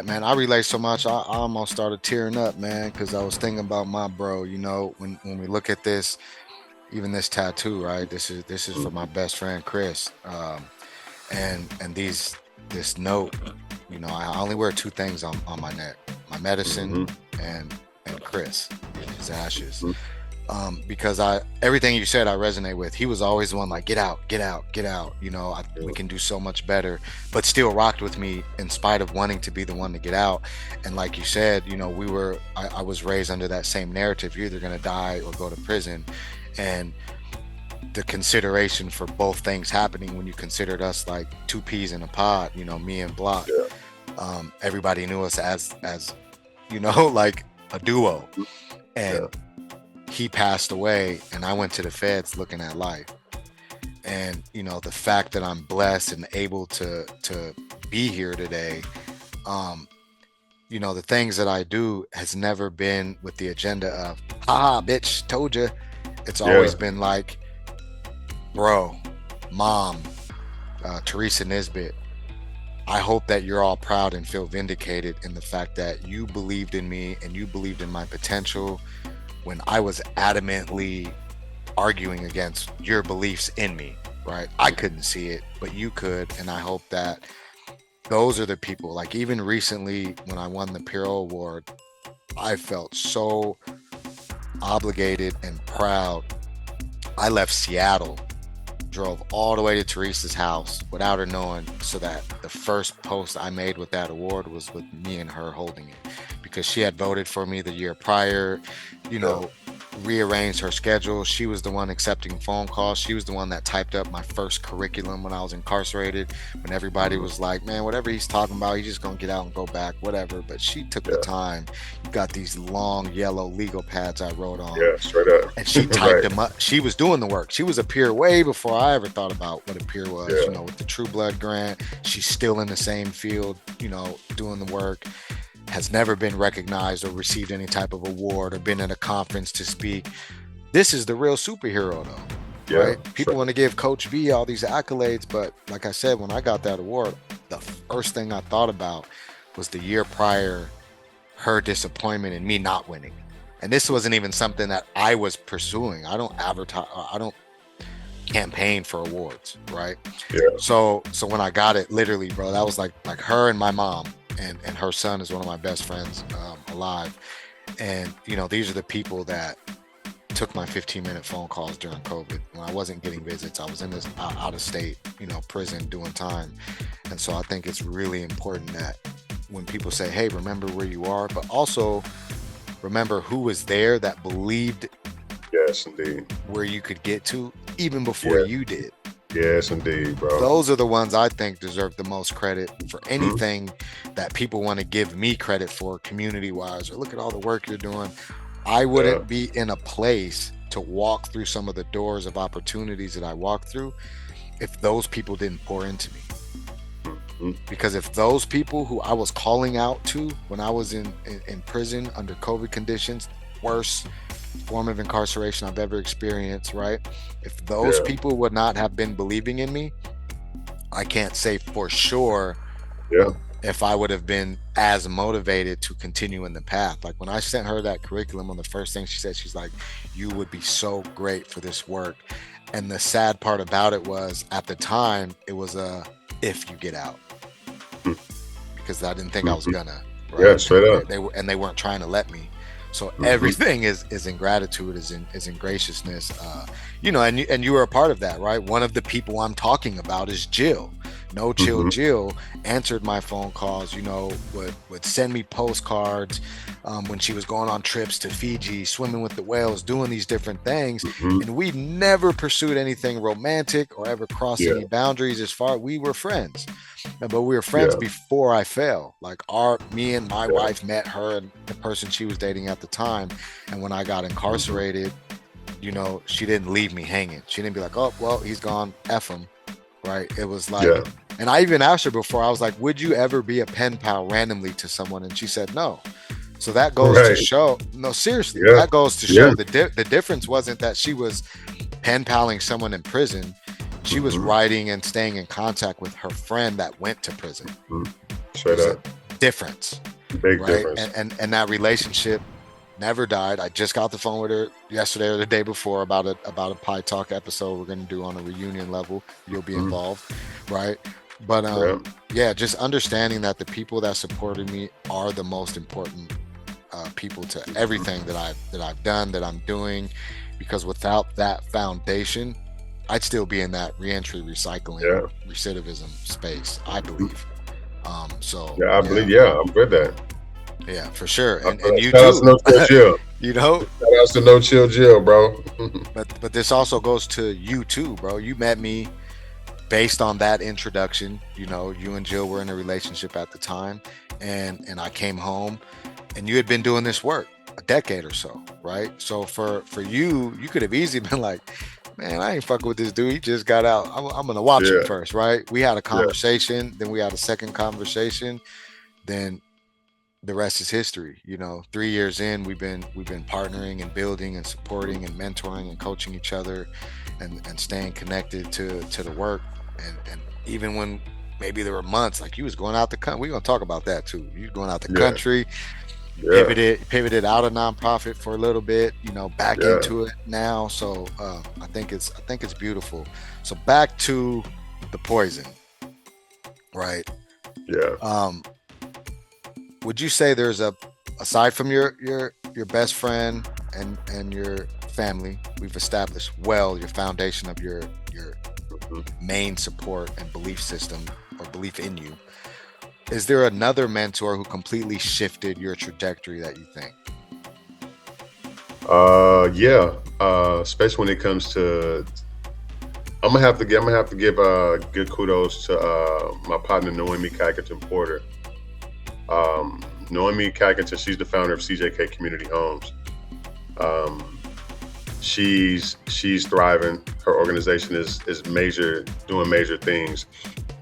man, I relate so much. I almost started tearing up, man, because I was thinking about my bro. You know, when we look at this, even this tattoo, right? This is for my best friend Chris, and this note. You know, I only wear two things on my neck: my medicine and Chris, his ashes. Because everything you said I resonate with. He was always the one like, get out, get out, get out. You know, we can do so much better, but still rocked with me in spite of wanting to be the one to get out. And like you said, you know, I was raised under that same narrative. You're either going to die or go to prison. And the consideration for both things happening, when you considered us like two peas in a pod, you know, me and Block, everybody knew us as you know, like a duo. And he passed away, and I went to the feds looking at life. And you know, the fact that I'm blessed and able to be here today, you know, the things that I do has never been with the agenda of, ah, bitch, told you. It's always been like, bro, mom, Teresa Nisbet, I hope that you're all proud and feel vindicated in the fact that you believed in me and you believed in my potential when I was adamantly arguing against your beliefs in me, right? I couldn't see it, but you could. And I hope that those are the people, like even recently when I won the Puro Award, I felt so obligated and proud. I left Seattle, drove all the way to Teresa's house without her knowing, so that the first post I made with that award was with me and her holding it, because she had voted for me the year prior, you know, rearranged her schedule. She was the one accepting phone calls. She was the one that typed up my first curriculum when I was incarcerated, when everybody was like, man, whatever he's talking about, he's just gonna get out and go back, whatever. But she took the time. You got these long yellow legal pads I wrote on, straight up, and she typed them up. She was doing the work. She was a peer way before I ever thought about what a peer was. You know, with the True Blood grant, she's still in the same field, you know, doing the work. Has never been recognized or received any type of award or been at a conference to speak. This is the real superhero though, right? People want to give Coach V all these accolades, but like I said, when I got that award, the first thing I thought about was the year prior, her disappointment in me not winning. And this wasn't even something that I was pursuing. I don't advertise, I don't campaign for awards, right? So when I got it, literally, bro, that was like her and my mom. And her son is one of my best friends alive. And, you know, these are the people that took my 15-minute phone calls during COVID. When I wasn't getting visits, I was in this out of state, you know, prison doing time. And so I think it's really important that when people say, hey, remember where you are, but also remember who was there that believed where you could get to even before you did. Yes, indeed, bro. Those are the ones I think deserve the most credit for anything that people want to give me credit for community-wise, or look at all the work you're doing. I wouldn't be in a place to walk through some of the doors of opportunities that I walked through if those people didn't pour into me. Because if those people who I was calling out to when I was in prison under COVID conditions, worst form of incarceration I've ever experienced, right? If those people would not have been believing in me, I can't say for sure if I would have been as motivated to continue in the path. Like when I sent her that curriculum, one of the first things she said, she's like, you would be so great for this work. And the sad part about it was, at the time, it was a if you get out, because I didn't think I was gonna, right? Yeah, straight up. They weren't trying to let me. So everything is in gratitude, is in graciousness, you know, and you were a part of that, right? One of the people I'm talking about is Jill. No Chill Jill answered my phone calls, you know, would send me postcards when she was going on trips to Fiji, swimming with the whales, doing these different things. And we never pursued anything romantic or ever crossed any boundaries. As far, we were friends, but we were friends before I fell. Like me and my wife met her and the person she was dating at the time. And when I got incarcerated, you know, she didn't leave me hanging. She didn't be like, oh, well, he's gone, F him. Right. It was like, and I even asked her before, I was like, would you ever be a pen pal randomly to someone? And she said, no. So that goes to show, no, seriously, that goes to show the difference wasn't that she was pen paling someone in prison. She was writing and staying in contact with her friend that went to prison. Straight up. Difference. Big difference. And that relationship never died. I just got the phone with her yesterday or the day before about a Pie Talk episode we're going to do on a reunion level. You'll be involved, right? But just understanding that the people that supported me are the most important people to everything that I've done, that I'm doing, because without that foundation, I'd still be in that reentry, recycling, Yeah. recidivism space, I believe. So Yeah, I believe. Yeah, I'm with that. yeah, for sure, I feel and that. you Shout out to too, No Chill Jill. you know. Shout out to No Chill Jill, bro. But this also goes to you too, bro. You met me based on that introduction. You know, you and Jill were in a relationship at the time, and I came home, and you had been doing this work a decade or so, right? So for you, you could have easily been like, man, I ain't fucking with this dude. He just got out. I'm gonna watch him Yeah, first, right? We had a yeah, conversation, then we had a second conversation, then the rest is history. You know, 3 years in, we've been partnering and building and supporting and mentoring and coaching each other, and staying connected to the work. And even when maybe there were months like you was going out the country, we're gonna talk about that too. You was going out the yeah, country, yeah, pivoted out of nonprofit for a little bit, you know, back yeah, into it now. So I think it's beautiful. So back to the poison, right? yeah. Um, would you say there's a, aside from your best friend and your family, we've established well your foundation of your Mhm. main support and belief system, or belief in you, is there another mentor who completely shifted your trajectory that you think? Yeah. Especially when it comes to, I'm gonna have to give good kudos to my partner Noemi Cackington Porter. Noemi Cackington, she's the founder of CJK Community Homes. Um, she's thriving. Her organization is major, doing major things.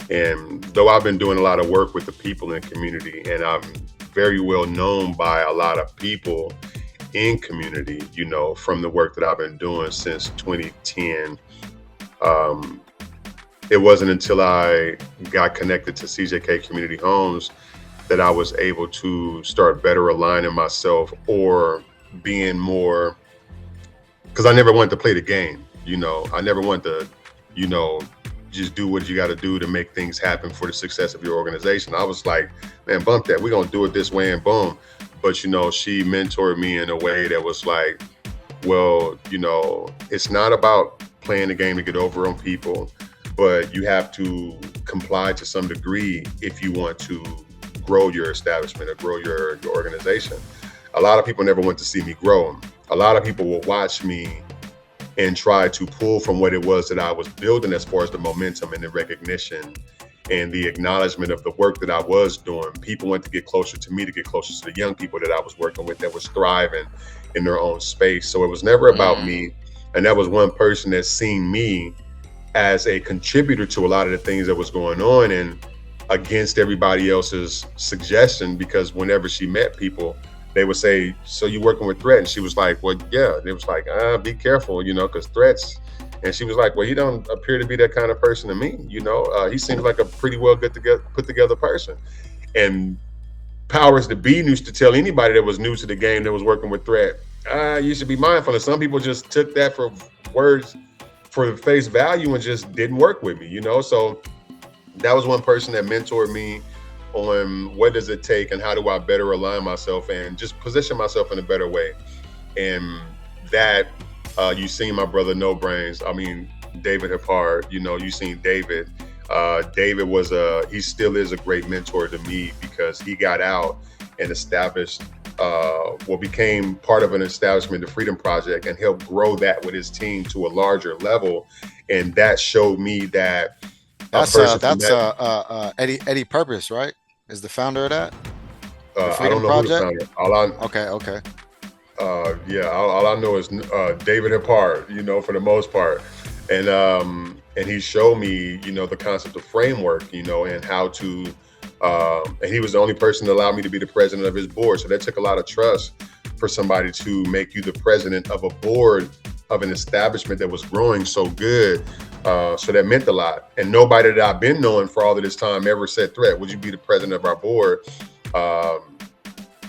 And though I've been doing a lot of work with the people in the community, and I'm very well known by a lot of people in community, you know, from the work that I've been doing since 2010. Um, it wasn't until I got connected to CJK Community Homes that I was able to start better aligning myself, or being more, because I never wanted to play the game. You know, I never wanted to, you know, just do what you got to do to make things happen for the success of your organization. I was like, man, bump that. We're going to do it this way, and boom. But, you know, she mentored me in a way that was like, well, you know, it's not about playing the game to get over on people, but you have to comply to some degree if you want to grow your establishment or grow your organization. A lot of people never want to see me grow. A lot of people will watch me and try to pull from what it was that I was building, as far as the momentum and the recognition and the acknowledgement of the work that I was doing. People want to get closer to me, to get closer to the young people that I was working with that was thriving in their own space. So it was never about Mm. me. And that was one person that seen me as a contributor to a lot of the things that was going on, and against everybody else's suggestion, because whenever she met people, they would say, so you working with Thrett? And she was like, well, yeah. And it was like, be careful, you know, because Thrett's, and she was like, well, he don't appear to be that kind of person to me. You know, he seems like a pretty well put together person. And powers to be used to tell anybody that was new to the game that was working with Thrett, you should be mindful. And some people just took that for words, for face value, and just didn't work with me, you know? So that was one person that mentored me on what does it take and how do I better align myself and just position myself in a better way. And that, you seen my brother No Brains, I mean, David Hepard, you know, you seen David. David he still is a great mentor to me, because he got out and established, became part of an establishment, the Freedom Project, and helped grow that with his team to a larger level. And that showed me that a person from That's that, Eddie Purpose, right? Is the founder of that, the I Freedom don't know who the Project? founder. All Okay. I know is David Hepard, you know, for the most part, and he showed me, you know, the concept of framework, you know, and how to, and he was the only person that allowed me to be the president of his board. So that took a lot of trust for somebody to make you the president of a board of an establishment that was growing so good. So that meant a lot. And nobody that I've been knowing for all of this time ever said, Thrett, would you be the president of our board?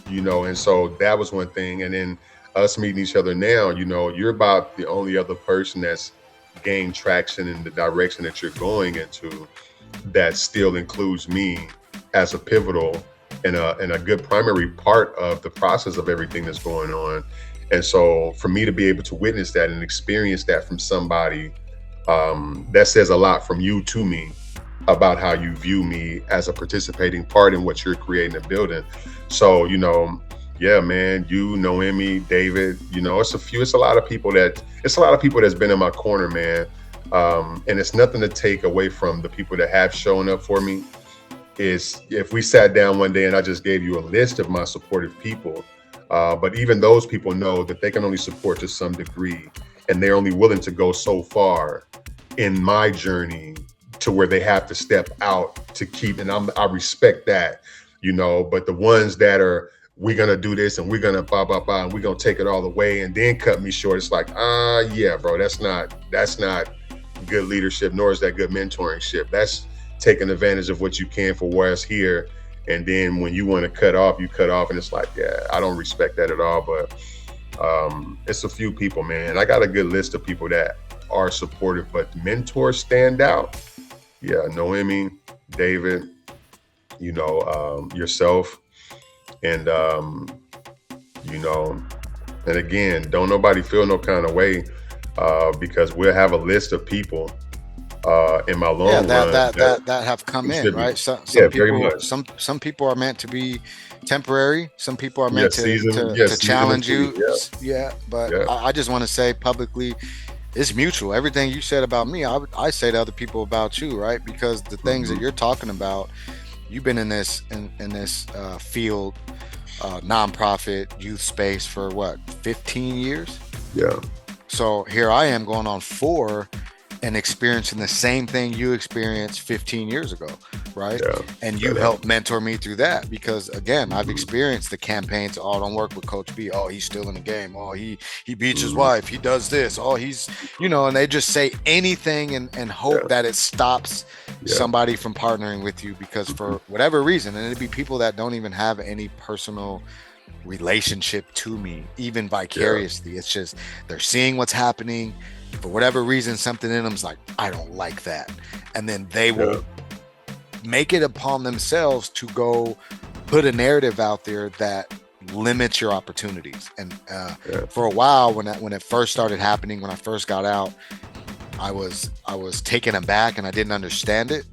You know, and so that was one thing. And then us meeting each other now, you know, you're about the only other person that's gained traction in the direction that you're going into that still includes me as a pivotal and a good primary part of the process of everything that's going on. And so for me to be able to witness that and experience that from somebody, that says a lot from you to me about how you view me as a participating part in what you're creating and building. So, yeah, man, Noemi, David, it's a lot of people that's been in my corner, man. And it's nothing to take away from the people that have shown up for me. Is if we sat down one day and I just gave you a list of my supportive people, but even those people know that they can only support to some degree, and they're only willing to go so far in my journey to where they have to step out to keep. And I respect that, but the ones that are, we're going to do this and we're going to blah, blah, blah, and we're going to take it all the way and then cut me short. It's like, yeah, bro, that's not good leadership, nor is that good mentoringship. That's taking advantage of what you can for where's here. And then when you want to cut off, you cut off. And it's like, yeah, I don't respect that at all. But it's a few people, man. I got a good list of people that are supportive, but mentors stand out. Yeah, Noemi, David, yourself, and and again, don't nobody feel no kind of way, because we'll have a list of people in my long run that have come in, right? Some very people, much. some people are meant to be temporary. Some people are meant to challenge you. But I just want to say publicly, it's mutual. Everything you said about me, I say to other people about you, right? Because the things that you're talking about, you've been in this field, nonprofit youth space for what, 15 years? Yeah. So here I am going on 4 and experiencing the same thing you experienced 15 years ago, right? Yeah. And you helped mentor me through that, because again, I've experienced the campaigns. Oh, don't work with Coach B. Oh, he's still in the game. Oh, he beats his wife. He does this. Oh, he's, and they just say anything and hope that it stops somebody from partnering with you, because for whatever reason, and it'd be people that don't even have any personal relationship to me, even vicariously. It's just they're seeing what's happening. For whatever reason, something in them's like, I don't like that. And then they will make it upon themselves to go put a narrative out there that limits your opportunities. And for a while, when it first started happening, when I first got out, I was taken aback and I didn't understand it.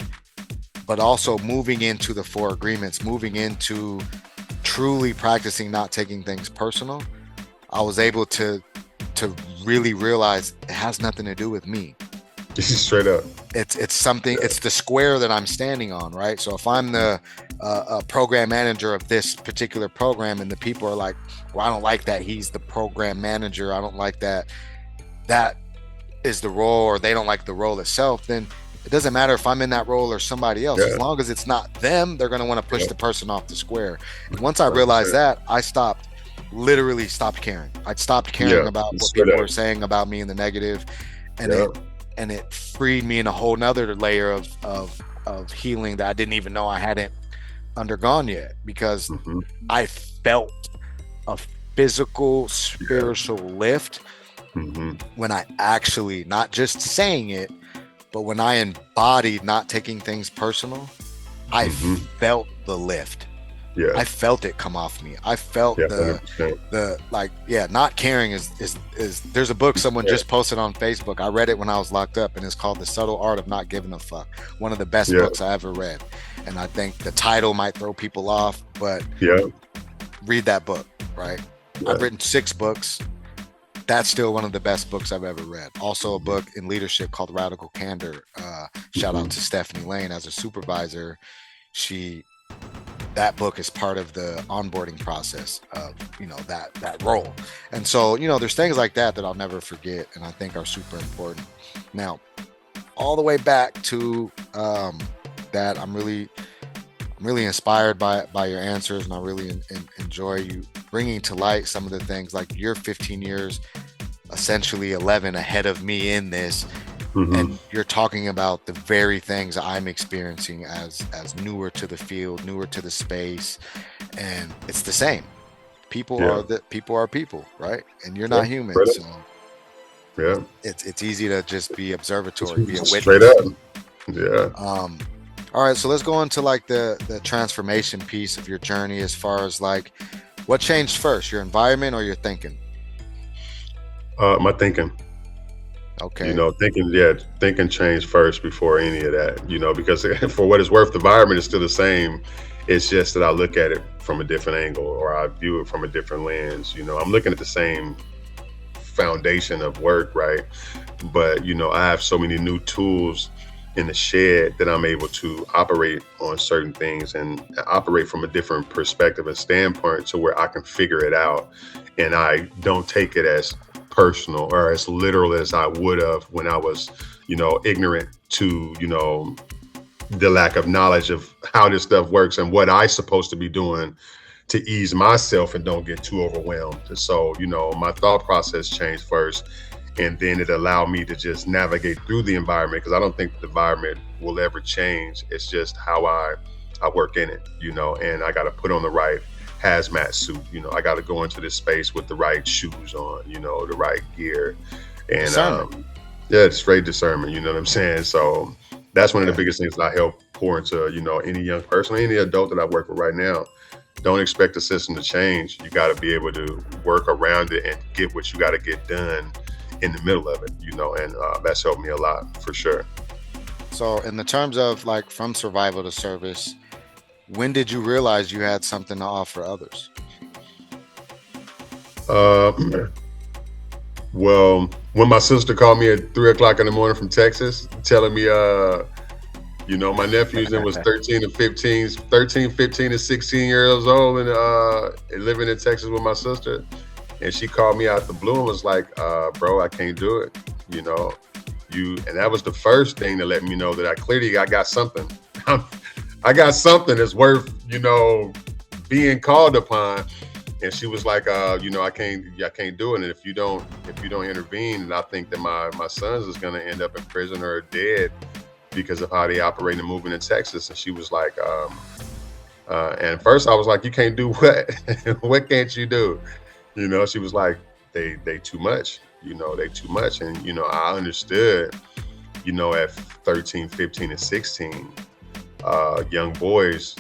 But also moving into the 4 agreements, moving into truly practicing not taking things personal, I was able to really realize it has nothing to do with me. Straight up. It's something, it's the square that I'm standing on, right? So if I'm the program manager of this particular program and the people are like, well, I don't like that he's the program manager, I don't like that is the role, or they don't like the role itself, then it doesn't matter if I'm in that role or somebody else. As long as it's not them, they're going to want to push the person off the square. And once I realized that, I literally stopped caring. I'd stopped caring about what people were saying about me in the negative, and it freed me in a whole nother layer of healing that I didn't even know I hadn't undergone yet, because I felt a physical, spiritual lift when I actually, not just saying it, but when I embodied not taking things personal, I felt the lift. Yeah. I felt it come off me. I felt not caring is there's a book someone just posted on Facebook. I read it when I was locked up, and it's called The Subtle Art of Not Giving a Fuck. One of the best books I ever read. And I think the title might throw people off, but read that book, right? I've written 6 books. That's still one of the best books I've ever read. Also a book in leadership called Radical Candor. Shout out to Stephanie Lane as a supervisor. That book is part of the onboarding process of, that role. And so, there's things like that I'll never forget, and I think are super important. Now, all the way back to that, I'm really inspired by your answers, and I really enjoy you bringing to light some of the things, like you're 15 years, essentially 11 ahead of me in this. And you're talking about the very things I'm experiencing as newer to the field, newer to the space, and it's the same. People are people, right? And you're not human, so it's easy to just be observatory, be a witness. Straight up, All right, so let's go into like the transformation piece of your journey as far as like what changed first, your environment or your thinking? My thinking. Okay. Thinking changed first before any of that, because for what it's worth, the environment is still the same. It's just that I look at it from a different angle, or I view it from a different lens. I'm looking at the same foundation of work, right? But, I have so many new tools in the shed that I'm able to operate on certain things and operate from a different perspective and standpoint to where I can figure it out. And I don't take it as personal or as literal as I would have when I was, ignorant to, the lack of knowledge of how this stuff works and what I supposed to be doing to ease myself and don't get too overwhelmed. So, my thought process changed first, and then it allowed me to just navigate through the environment, because I don't think the environment will ever change. It's just how I work in it, and I got to put on the right hazmat suit. I got to go into this space with the right shoes on, the right gear. And Discernment. yeah, it's straight discernment, you know what I'm saying? So that's one of the Okay. biggest things that I help pour into, any young person, any adult that I work with right now. Don't expect the system to change. You got to be able to work around it and get what you got to get done in the middle of it, and that's helped me a lot for sure. So in the terms of like from survival to service, when did you realize you had something to offer others? Uh, well, when my sister called me at 3 o'clock in the morning from Texas, telling me, my nephews then was 13, 15, and 16 years old, and living in Texas with my sister. And she called me out the blue and was like, bro, I can't do it. You know, and that was the first thing to let me know that I got something. I got something that's worth, being called upon. And she was like, I can't do it. And if you don't intervene, and I think that my sons is gonna end up in prison or dead because of how they operate and moving in Texas. And she was like, and first I was like, you can't do what? What can't you do? She was like, they too much, they too much. And, I understood, at 13, 15, and 16, young boys,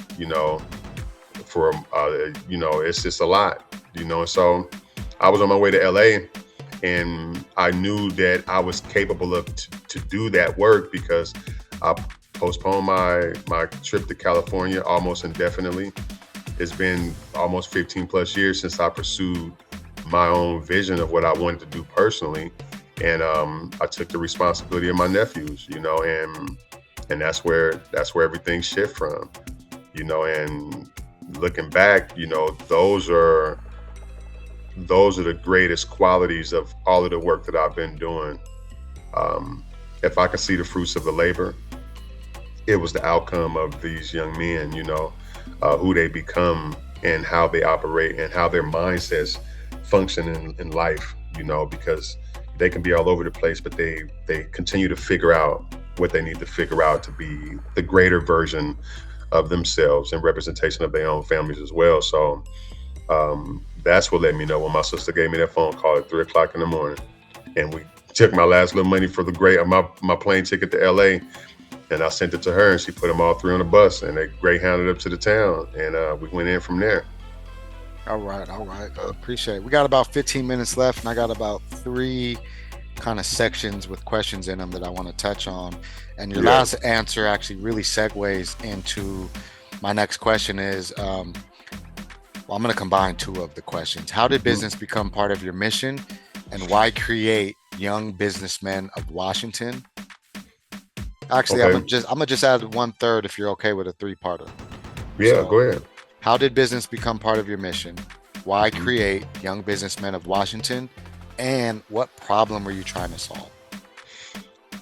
for, it's just a lot, and so I was on my way to LA, and I knew that I was capable of to do that work, because I postponed my trip to California almost indefinitely. It's been almost 15 plus years since I pursued my own vision of what I wanted to do personally. And I took the responsibility of my nephews, and that's where everything shift from, and looking back, those are the greatest qualities of all of the work that I've been doing. If I can see the fruits of the labor, it was the outcome of these young men, who they become and how they operate and how their mindsets function in life, because they can be all over the place, but they continue to figure out what they need to figure out to be the greater version of themselves and representation of their own families as well. So that's what let me know when my sister gave me that phone call at 3 o'clock in the morning, and we took my last little money for my plane ticket to LA. And I sent it to her, and she put them all three on a bus, and they greyhounded up to the town, and we went in from there. All right, all right. I appreciate it. We got about 15 minutes left, and I got about three kind of sections with questions in them that I want to touch on. And your Yeah. last answer actually really segues into my next question is, well, I'm going to combine two of the questions. How did business become part of your mission, and why create Young Businessmen of Washington? Actually, Okay. I'm gonna just add one third if you're okay with a three-parter. Yeah, So, go ahead. how did business become part of your mission? Why Mhm. create Young Businessmen of Washington? And what problem were you trying to solve?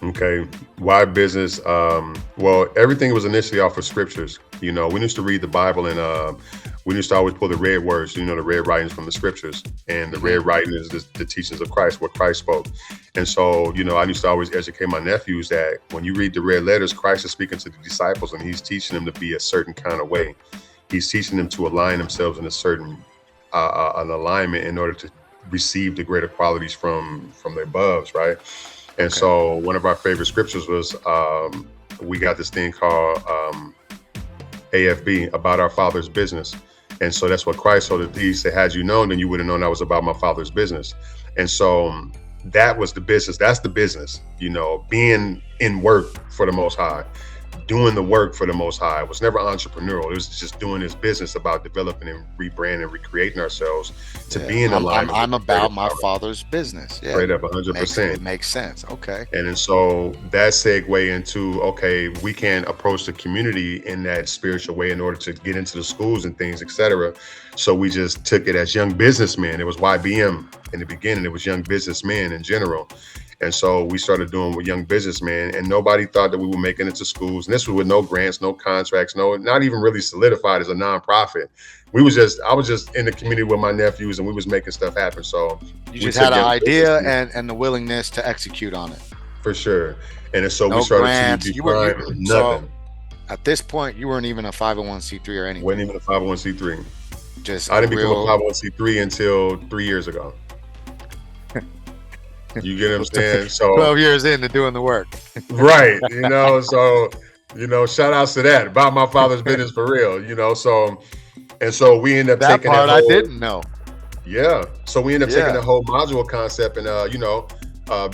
Okay. Why business? Well, everything was initially off of scriptures. We used to read the Bible, and we used to always pull the red words, the red writings from the scriptures. And the red writing is the teachings of Christ, what Christ spoke. And so, I used to always educate my nephews that when you read the red letters, Christ is speaking to the disciples, and he's teaching them to be a certain kind of way. He's teaching them to align themselves in a certain an alignment in order to receive the greater qualities from the above, right? And Okay. so one of our favorite scriptures was we got this thing called AFB, about our Father's business. And so that's what Christ told the thieves. Said, had you known, then you would have known I was about my Father's business. And so that was the business. That's the business, being in work for the Most High, doing the work for the Most High. It was never entrepreneurial. It was just doing this business about developing and rebranding, recreating ourselves to be in alignment. I'm about my Father's business. Yeah, straight up 100%. It makes sense. Okay. And so that segue into, okay, we can approach the community in that spiritual way in order to get into the schools and things, etc. So we just took it as young businessmen. It was YBM in the beginning. It was young businessmen in general. And so we started doing with young businessmen, and nobody thought that we were making it to schools. And this was with no grants, no contracts, not even really solidified as a nonprofit. I was just in the community with my nephews, and we was making stuff happen. So you just had an idea and the willingness to execute on it. For sure. And so we started grants, to define nothing. So at this point, you weren't even a 501c3 or anything. Wasn't even a 501c3. I didn't become a 501c3 until 3 years ago. You get what I'm saying? So 12 years into doing the work. Right. So, shout outs to that. About my Father's business for real, so we end up that taking part that whole, I didn't know. Yeah. So we end up taking the whole module concept and,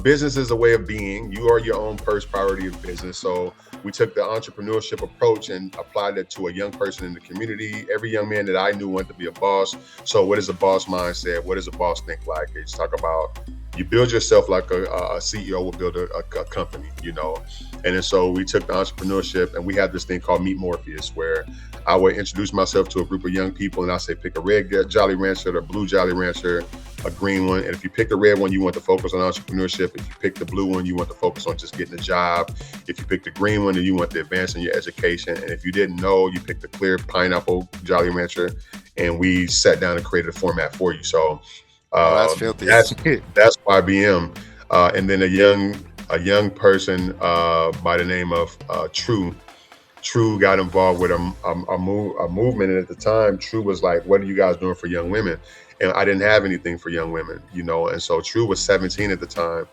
business is a way of being. You are your own first priority of business. So we took the entrepreneurship approach and applied it to a young person in the community. Every young man that I knew wanted to be a boss. So what is a boss mindset? What does a boss think like? It's talk about you build yourself like a CEO will build a company, And then so we took the entrepreneurship and we had this thing called Meet Morpheus, where I would introduce myself to a group of young people and I say, pick a red Jolly Rancher, a blue Jolly Rancher, a green one. And if you pick the red one, you want to focus on entrepreneurship. If you pick the blue one, you want to focus on just getting a job. If you pick the green one, then you want to advance in your education. And if you didn't know, you pick the clear pineapple Jolly Rancher, and we sat down and created a format for you. So that's filthy. That's YBM. And then a young person by the name of True got involved with a movement. And at the time, True was like, what are you guys doing for young women? And I didn't have anything for young women, And so True was 17 at the time.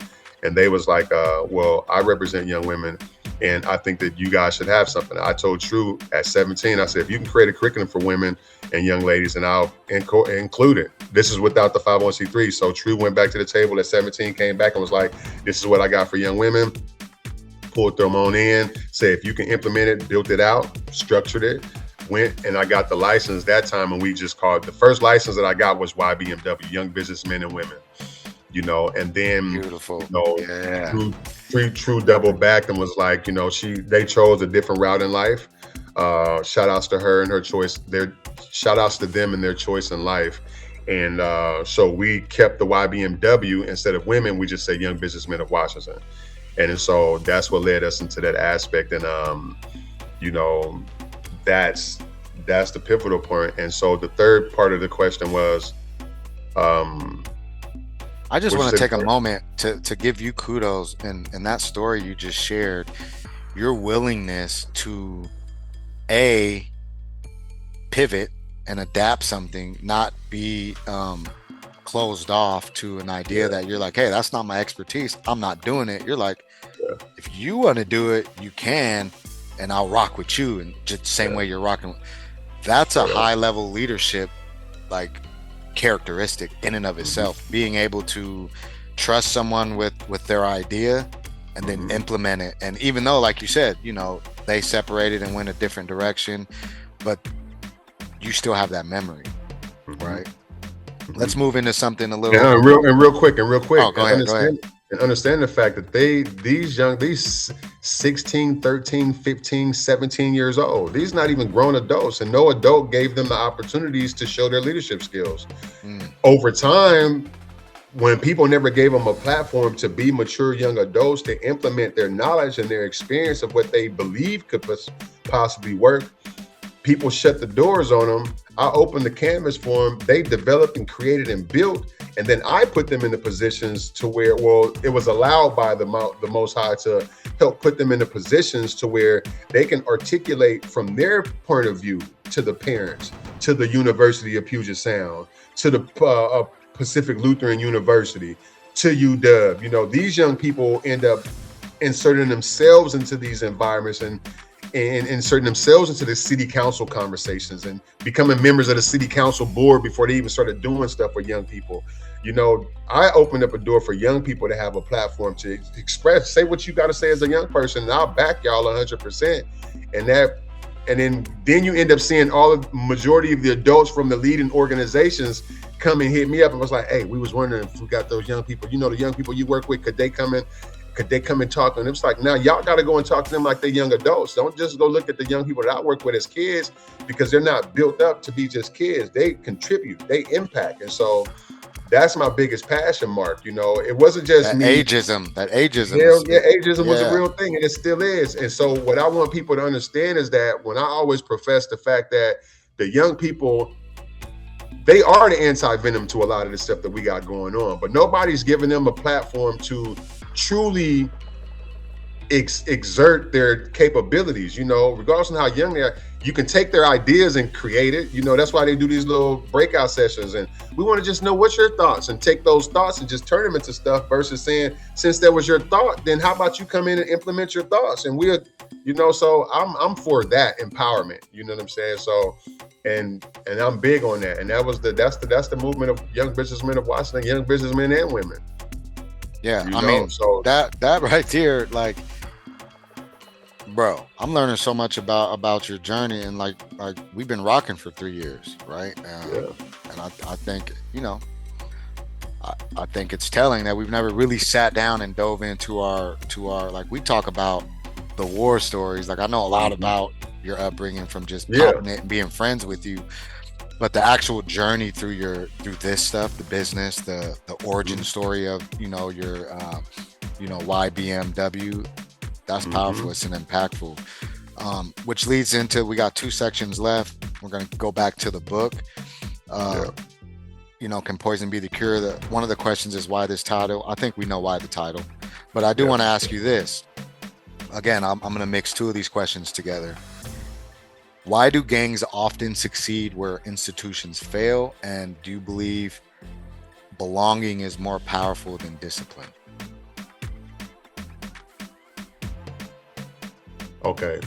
And they was like, well, I represent young women, and I think that you guys should have something. I told True at 17, I said, if you can create a curriculum for women and young ladies, and I'll include it. This is without the 501c3. So True went back to the table at 17, came back and was like, this is what I got for young women. Pulled them on in, said, if you can implement it, built it out, structured it, went, and I got the license that time. And we just called, the first license that I got was YBMW, Young Businessmen and Women. And then beautiful. True double back and was like, they chose a different route in life. Shout outs to her and her choice. Shout outs to them and their choice in life. And so we kept the YBMW. Instead of women, we just say Young Businessmen of Washington. And so that's what led us into that aspect. And that's the pivotal point. And so the third part of the question was, I just want to take a moment to give you kudos in that story you just shared, your willingness to pivot and adapt something, not be closed off to an idea that you're like, hey, that's not my expertise, I'm not doing it. You're like, if you want to do it, you can, and I'll rock with you, and just the same way you're rocking. That's a high level leadership, like, characteristic in and of itself. Being able to trust someone with their idea and then implement it. And even though, like you said, they separated and went a different direction, but you still have that memory, right? Let's move into something a little real quick. Oh, go ahead. And understand the fact that these 16, 13, 15, 17 years old, these not even grown adults, and no adult gave them the opportunities to show their leadership skills. Over time, when people never gave them a platform to be mature young adults to implement their knowledge and their experience of what they believe could possibly work, people shut the doors on them. I opened the canvas for them. They developed and created and built. And then I put them in the positions to where, it was allowed by the Most High to help put them in the positions to where they can articulate from their point of view to the parents, to the University of Puget Sound, to the Pacific Lutheran University, to UW. These young people end up inserting themselves into these environments and inserting themselves into the city council conversations and becoming members of the city council board before they even started doing stuff for young people. You know, I opened up a door for young people to have a platform to express, say what you got to say as a young person, and I'll back y'all 100%. And then you end up seeing all the majority of the adults from the leading organizations come and hit me up and was like, hey, we was wondering if we got those young people, you know, the young people you work with, could they come and talk? And it's like, now y'all got to go and talk to them like they're young adults. Don't just go look at the young people that I work with as kids, because they're not built up to be just kids. They contribute, they impact. And so that's my biggest passion, Mark. You know, it wasn't just that me. Ageism. Ageism was a real thing, and it still is. And so what I want people to understand is that when I always profess the fact that the young people, they are the anti-venom to a lot of the stuff that we got going on, but nobody's giving them a platform to truly exert their capabilities, you know, regardless of how young they are. You can take their ideas and create it. You know, that's why they do these little breakout sessions. And we want to just know what's your thoughts and take those thoughts and just turn them into stuff versus saying, since that was your thought, then how about you come in and implement your thoughts? And we're, you know, so I'm for that empowerment. You know what I'm saying? So, and I'm big on that. And that's the movement of young businessmen of Washington, young businessmen and women. Yeah, You I know, mean, so that right there, like, bro, I'm learning so much about your journey, and like we've been rocking for 3 years, right? yeah. And I think, you know, I think it's telling that we've never really sat down and dove into our like, we talk about the war stories. Like, I know a lot about your upbringing from just popping it and being friends with you, but the actual journey through this stuff, the business, the origin story of, you know, your you know, YBMW, that's powerful. It's an impactful, which leads into, we got 2 sections left. We're going to go back to the book. You know, can poison be the cure? One of the questions is, why this title? I think we know why the title, but I do want to ask you this. Again, I'm going to mix 2 of these questions together. Why do gangs often succeed where institutions fail? And do you believe belonging is more powerful than discipline? Okay.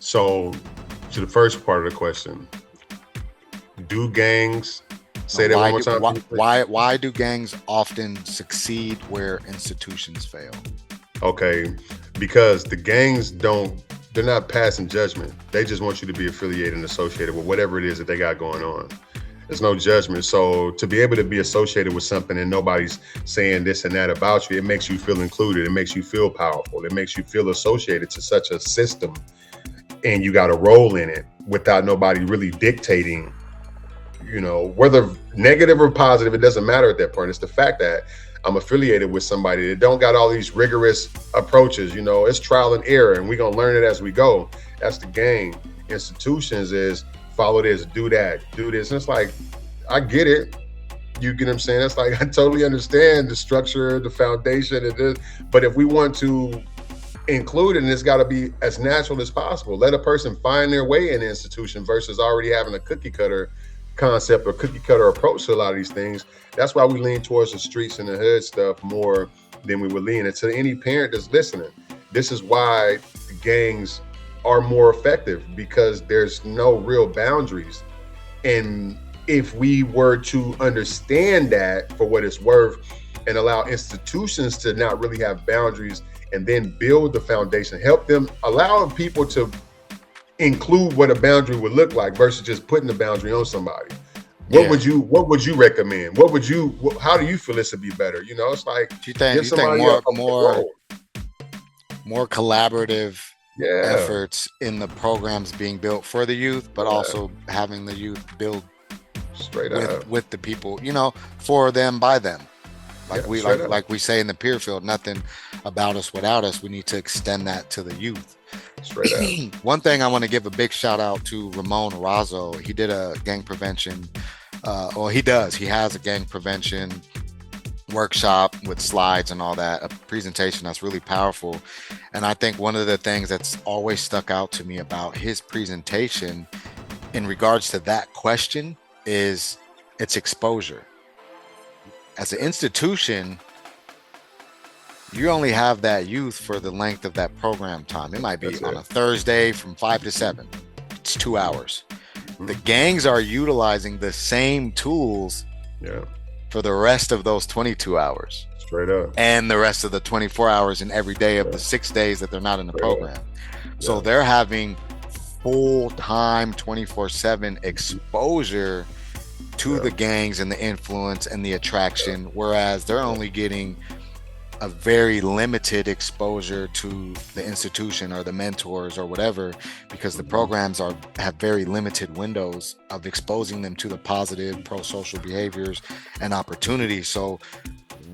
So to the first part of the question, do gangs, say that one more time. Why do gangs often succeed where institutions fail? Okay, because the gangs they're not passing judgment. They just want you to be affiliated and associated with whatever it is that they got going on. There's no judgment. So to be able to be associated with something and nobody's saying this and that about you, it makes you feel included. It makes you feel powerful. It makes you feel associated to such a system, and you got a role in it without nobody really dictating, you know, whether negative or positive, it doesn't matter at that point. It's the fact that I'm affiliated with somebody that don't got all these rigorous approaches. You know, it's trial and error, and we're going to learn it as we go. That's the game. Institutions is follow this, do that, do this. And it's like, I get it. You get what I'm saying? It's like, I totally understand the structure, the foundation of this. But if we want to include it, and it's got to be as natural as possible. Let a person find their way in the institution versus already having a cookie cutter concept or cookie cutter approach to a lot of these things. That's why we lean towards the streets and the hood stuff more than we would lean. And to any parent that's listening, this is why the gangs are more effective, because there's no real boundaries. And if we were to understand that for what it's worth and allow institutions to not really have boundaries and then build the foundation, help them, allow people to include what a boundary would look like versus just putting the boundary on somebody. What would you recommend? How do you feel this would be better? You know, it's like, do you think more collaborative efforts in the programs being built for the youth, but also having the youth build straight with the people, you know, for them, by them. Like we say in the peer field, nothing about us without us. We need to extend that to the youth. Straight up. One thing I want to give a big shout out to Ramon Arazo. He did a gang prevention. He has a gang prevention workshop with slides and all that, a presentation that's really powerful. And I think one of the things that's always stuck out to me about his presentation in regards to that question is its exposure. As an institution, you only have that youth for the length of that program time. It might be That's on it. a Thursday from 5 to 7. It's 2 hours. The Mhm. gangs are utilizing the same tools Yeah, for the rest of those 22 hours straight up. and the rest of the 24 hours in every day of Yeah, the 6 days that they're not in the straight up. program. So Yeah. they're having full time 24/7 exposure to Yeah. the gangs and the influence and the attraction, whereas they're only getting a very limited exposure to the institution or the mentors or whatever, because the Mhm. programs have very limited windows of exposing them to the positive pro-social behaviors and opportunities. So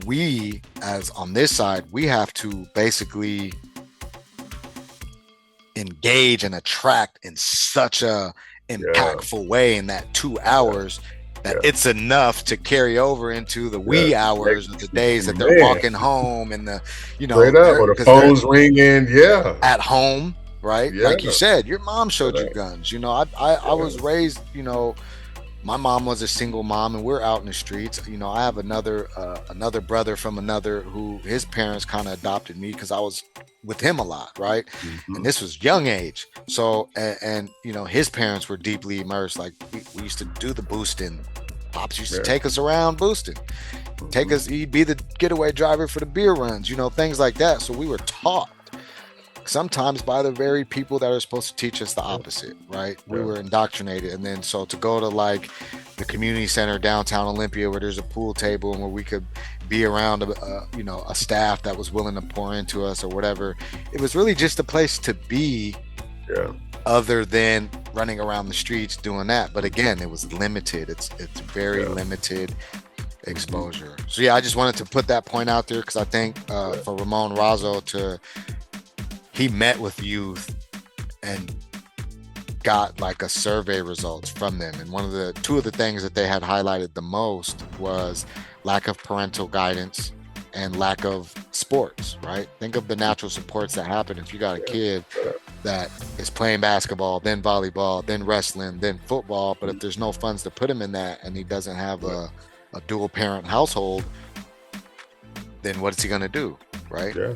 we, as on this side, we have to basically engage and attract in such a Yeah. impactful way in that two Yeah. hours that Yeah. it's enough to carry over into the Yeah. wee hours of the days that they're Man, walking home and the, straight up. they're Or the because they're phones ringing. Yeah. at home, right? Yeah. Like you said, your mom showed you Correct. guns. I Yeah. was raised, my mom was a single mom and we're out in the streets. I have another brother from another who his parents kind of adopted me because I was with him a lot, right? And Mhm. this was young age. So and his parents were deeply immersed. Like we used to do the boosting. Pops used to Yeah. take us around boosting. Take Mhm. us, he'd be the getaway driver for the beer runs, things like that. So we were taught sometimes by the very people that are supposed to teach us the Yeah. opposite, right? We Yeah. were indoctrinated. And then so to go to like the community center downtown Olympia where there's a pool table and where we could be around a staff that was willing to pour into us or whatever, it was really just a place to be, Yeah. other than running around the streets doing that. But again, it was limited. It's very Yeah. limited Mhm. exposure. So yeah, I just wanted to put that point out there because I think Yeah. for Ramon Razo he met with youth and got like a survey results from them, and two of the things that they had highlighted the most was lack of parental guidance and lack of sports. Right, think of the natural supports that happen if you got a Yeah. kid Yeah. that is playing basketball, then volleyball, then wrestling, then football, but if there's no funds to put him in that and he doesn't have Yeah. a dual parent household, then what is he going to do? Right, Yeah.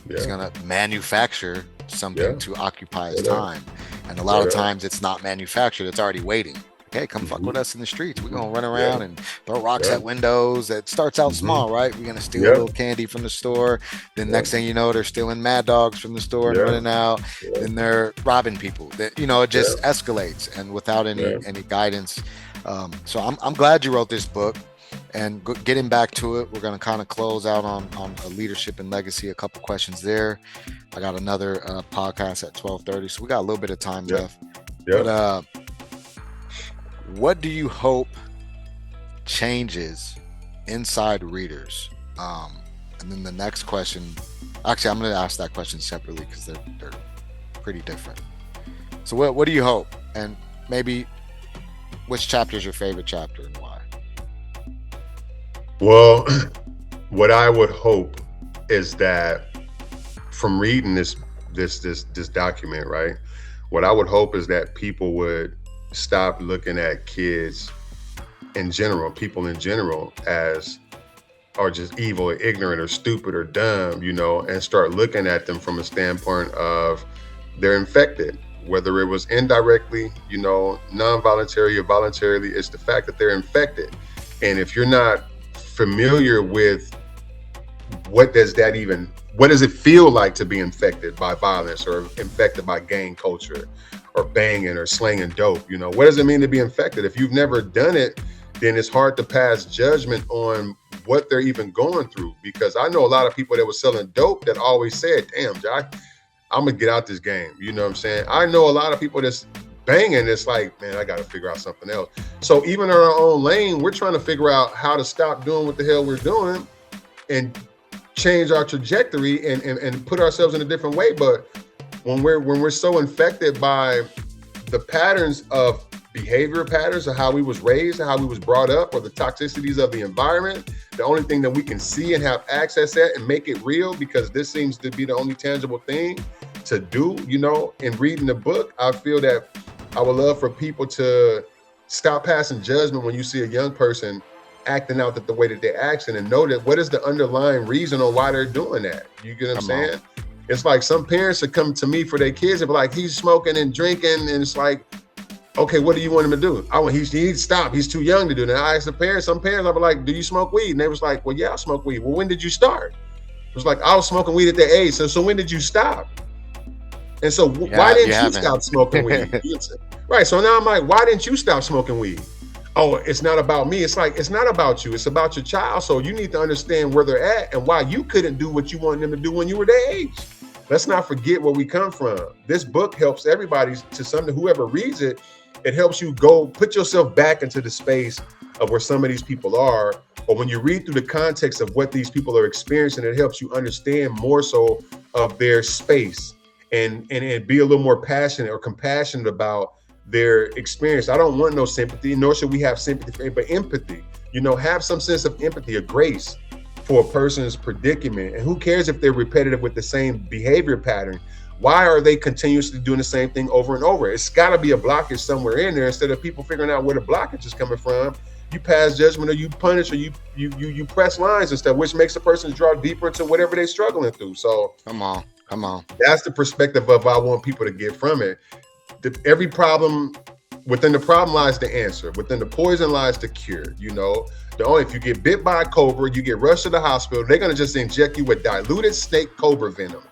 he's Yeah. going to manufacture something Yeah. to occupy his Straight up. time. And a lot Straight of up. times it's not manufactured, it's already waiting. Hey, come fuck with Mhm. us in the streets. We're going to run Yeah. around and throw rocks Yeah. at windows. It starts out Mhm. small, right? We're going to steal a Yeah. little candy from the store. Then Yeah. next thing you know, they're stealing Mad Dogs from the store and Yeah. running out. Yeah. Then they're robbing people. It Yeah. just escalates and without Yeah. any guidance. So I'm glad you wrote this book. And getting back to it, we're going to kind of close out on a leadership and legacy. A couple questions there. I got another podcast at 12:30, so we got a little bit of time Yeah. left. Yeah. But what do you hope changes inside readers? And then the next question, actually, I'm going to ask that question separately because they're pretty different. So what do you hope? And maybe which chapter is your favorite chapter and why? Well, what I would hope is that from reading this document, right? What I would hope is that people would stop looking at kids in general, people in general, as are just evil or ignorant or stupid or dumb, and start looking at them from a standpoint of they're infected, whether it was indirectly, non-voluntary or voluntarily. It's the fact that they're infected. And if you're not familiar with what does it feel like to be infected by violence or infected by gang culture or banging or slinging dope, what does it mean to be infected? If you've never done it, then it's hard to pass judgment on what they're even going through. Because I know a lot of people that were selling dope that always said, damn, Jack, I'm gonna get out this game. You know what I'm saying? I know a lot of people that's banging. It's like, man, I got to figure out something else. So even in our own lane, we're trying to figure out how to stop doing what the hell we're doing and change our trajectory and put ourselves in a different way. But when we're so infected by the patterns of behavior patterns of how we was raised and how we was brought up, or the toxicities of the environment, the only thing that we can see and have access at and make it real, because this seems to be the only tangible thing to do, in reading the book, I feel that I would love for people to stop passing judgment when you see a young person acting out the way that they're acting, and know that what is the underlying reason on why they're doing that. You get what I'm saying? It's like some parents that come to me for their kids and be like, he's smoking and drinking, and it's like, okay, what do you want him to do? He needs to stop. He's too young to do that. I asked the parents, some parents, I'll be like, do you smoke weed? And they was like, well, yeah, I smoke weed. Well, when did you start? It was like, I was smoking weed at that age. So when did you stop? And so why didn't you stop smoking weed? Right. So now I'm like, why didn't you stop smoking weed? Oh, it's not about me. It's like, it's not about you. It's about your child. So you need to understand where they're at and why you couldn't do what you wanted them to do when you were their age. Let's not forget where we come from. This book helps everybody, to something, whoever reads it, it helps you go put yourself back into the space of where some of these people are. Or when you read through the context of what these people are experiencing, it helps you understand more so of their space and be a little more passionate or compassionate about their experience. I don't want no sympathy, nor should we have sympathy, but empathy. You know, have some sense of empathy or grace for a person's predicament. And who cares if they're repetitive with the same behavior pattern? Why are they continuously doing the same thing over and over? It's got to be a blockage somewhere in there. Instead of people figuring out where the blockage is coming from, you pass judgment, or you punish, or you press lines and stuff, which makes the person draw deeper into whatever they're struggling through. So come on. That's the perspective of I want people to get from it. Every problem, within the problem lies the answer. Within the poison lies the cure. You know, if you get bit by a cobra, you get rushed to the hospital, they're gonna just inject you with diluted snake cobra venom.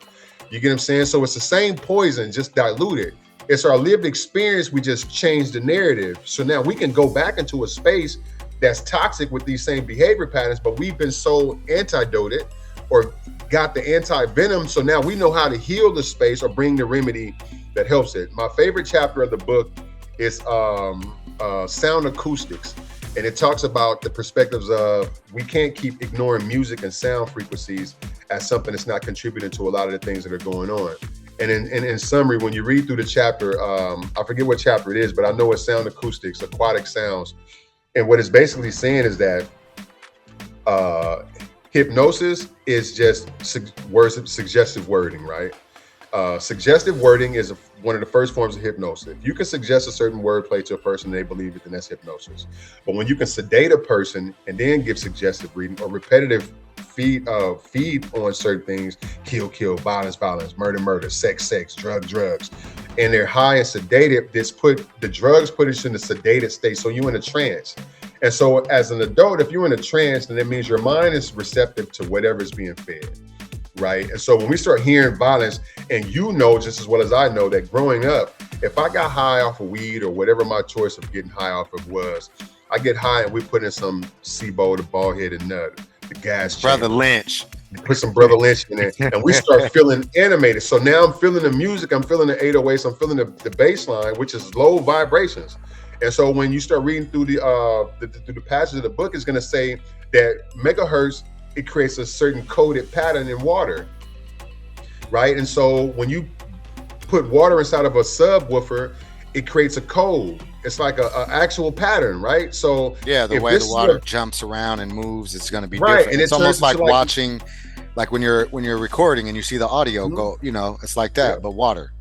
You get what I'm saying? So it's the same poison, just diluted. It's our lived experience. We just changed the narrative. So now we can go back into a space that's toxic with these same behavior patterns, but we've been so antidoted or got the anti-venom. So now we know how to heal the space or bring the remedy that helps it. My favorite chapter of the book is sound acoustics. And it talks about the perspectives of, we can't keep ignoring music and sound frequencies as something that's not contributing to a lot of the things that are going on. And in summary, when you read through the chapter, I forget what chapter it is, but I know it's sound acoustics, aquatic sounds. And what it's basically saying is that hypnosis is just suggestive wording, right? Suggestive wording is one of the first forms of hypnosis. If you can suggest a certain wordplay to a person and they believe it, then that's hypnosis. But when you can sedate a person and then give suggestive reading or repetitive feed on certain things, kill, violence, murder, sex, drugs, and they're high and sedated, the drugs put us in a sedated state. So you're in a trance. And so as an adult, if you're in a trance, then it means your mind is receptive to whatever is being fed. Right. And so when we start hearing violence, and you know just as well as I know that growing up, if I got high off of weed or whatever my choice of getting high off of was, I get high and we put in some SIBO, the bald-headed nut, the gas chamber. Brother Lynch. You put some Brother Lynch in it, and we start feeling animated. So now I'm feeling the music, I'm feeling the 808s, I'm feeling the bass line, which is low vibrations. And so when you start reading through the passage of the book, it's going to say that megahertz, it creates a certain coded pattern in water, right? And so when you put water inside of a subwoofer, it creates a code. It's like a actual pattern, right? So yeah, the way the water jumps around and moves, it's going to be different. And it's almost like watching, like when you're recording and you see the audio go, you know, it's like that, but water.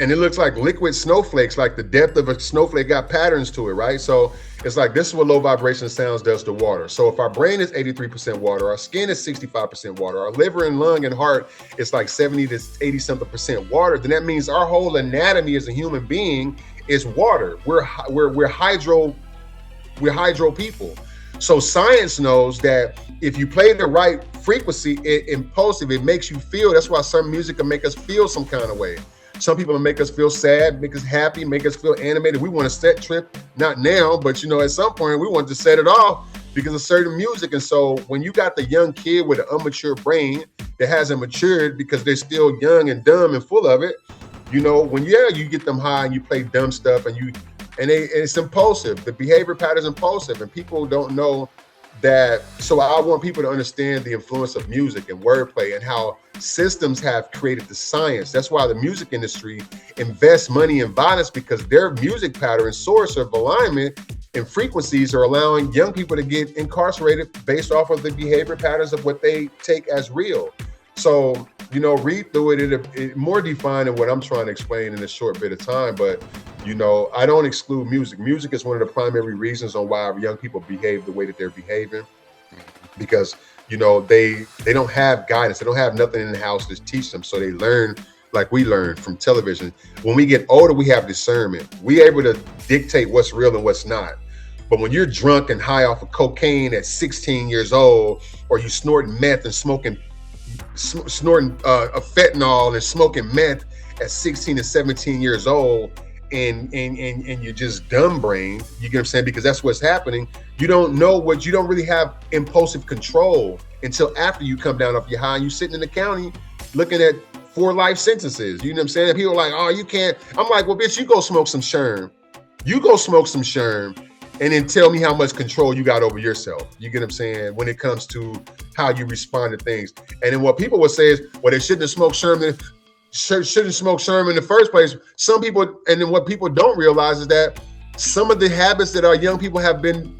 And it looks like liquid snowflakes, like the depth of a snowflake got patterns to it, right? So it's like, this is what low vibration sounds does to water. So if our brain is 83% water, our skin is 65% water, our liver and lung and heart is like 70 to 80 something percent water, then that means our whole anatomy as a human being is water. We're hydro people. So science knows that if you play the right frequency, impulsive, it makes you feel. That's why some music can make us feel some kind of way. Some people will make us feel sad, make us happy, make us feel animated. We want to set trip, not now, but you know, at some point we want to set it off because of certain music. And so when you got the young kid with an immature brain that hasn't matured because they're still young and dumb and full of it, you know, when you get them high and you play dumb stuff and it's impulsive. The behavior pattern is impulsive, and people don't know that. So I want people to understand the influence of music and wordplay and how systems have created the science. That's why the music industry invests money in violence, because their music pattern source of alignment and frequencies are allowing young people to get incarcerated based off of the behavior patterns of what they take as real. So, you know, read through it. It more defined than what I'm trying to explain in a short bit of time. But You know, I don't exclude music. Music is one of the primary reasons on why young people behave the way that they're behaving, because you know they don't have guidance. They don't have nothing in the house to teach them, so they learn like we learn from television. When we get older, we have discernment. We able to dictate what's real and what's not. But when you're drunk and high off of cocaine at 16 years old, or you snorting meth and snorting a fentanyl and smoking meth at 16 and 17 years old, and you're just dumb brained, you get what I'm saying? Because that's what's happening. You don't know what, you don't really have impulsive control until after you come down off your high and you sitting in the county looking at 4 life sentences. You know what I'm saying? People are like, oh, you can't. I'm like, well, bitch, you go smoke some sherm. You go smoke some sherm and then tell me how much control you got over yourself. You get what I'm saying? When it comes to how you respond to things. And then what people would say is, well, they shouldn't have smoked sherm. Shouldn't smoke sherm in the first place. Some people, and then what people don't realize is that some of the habits that our young people have been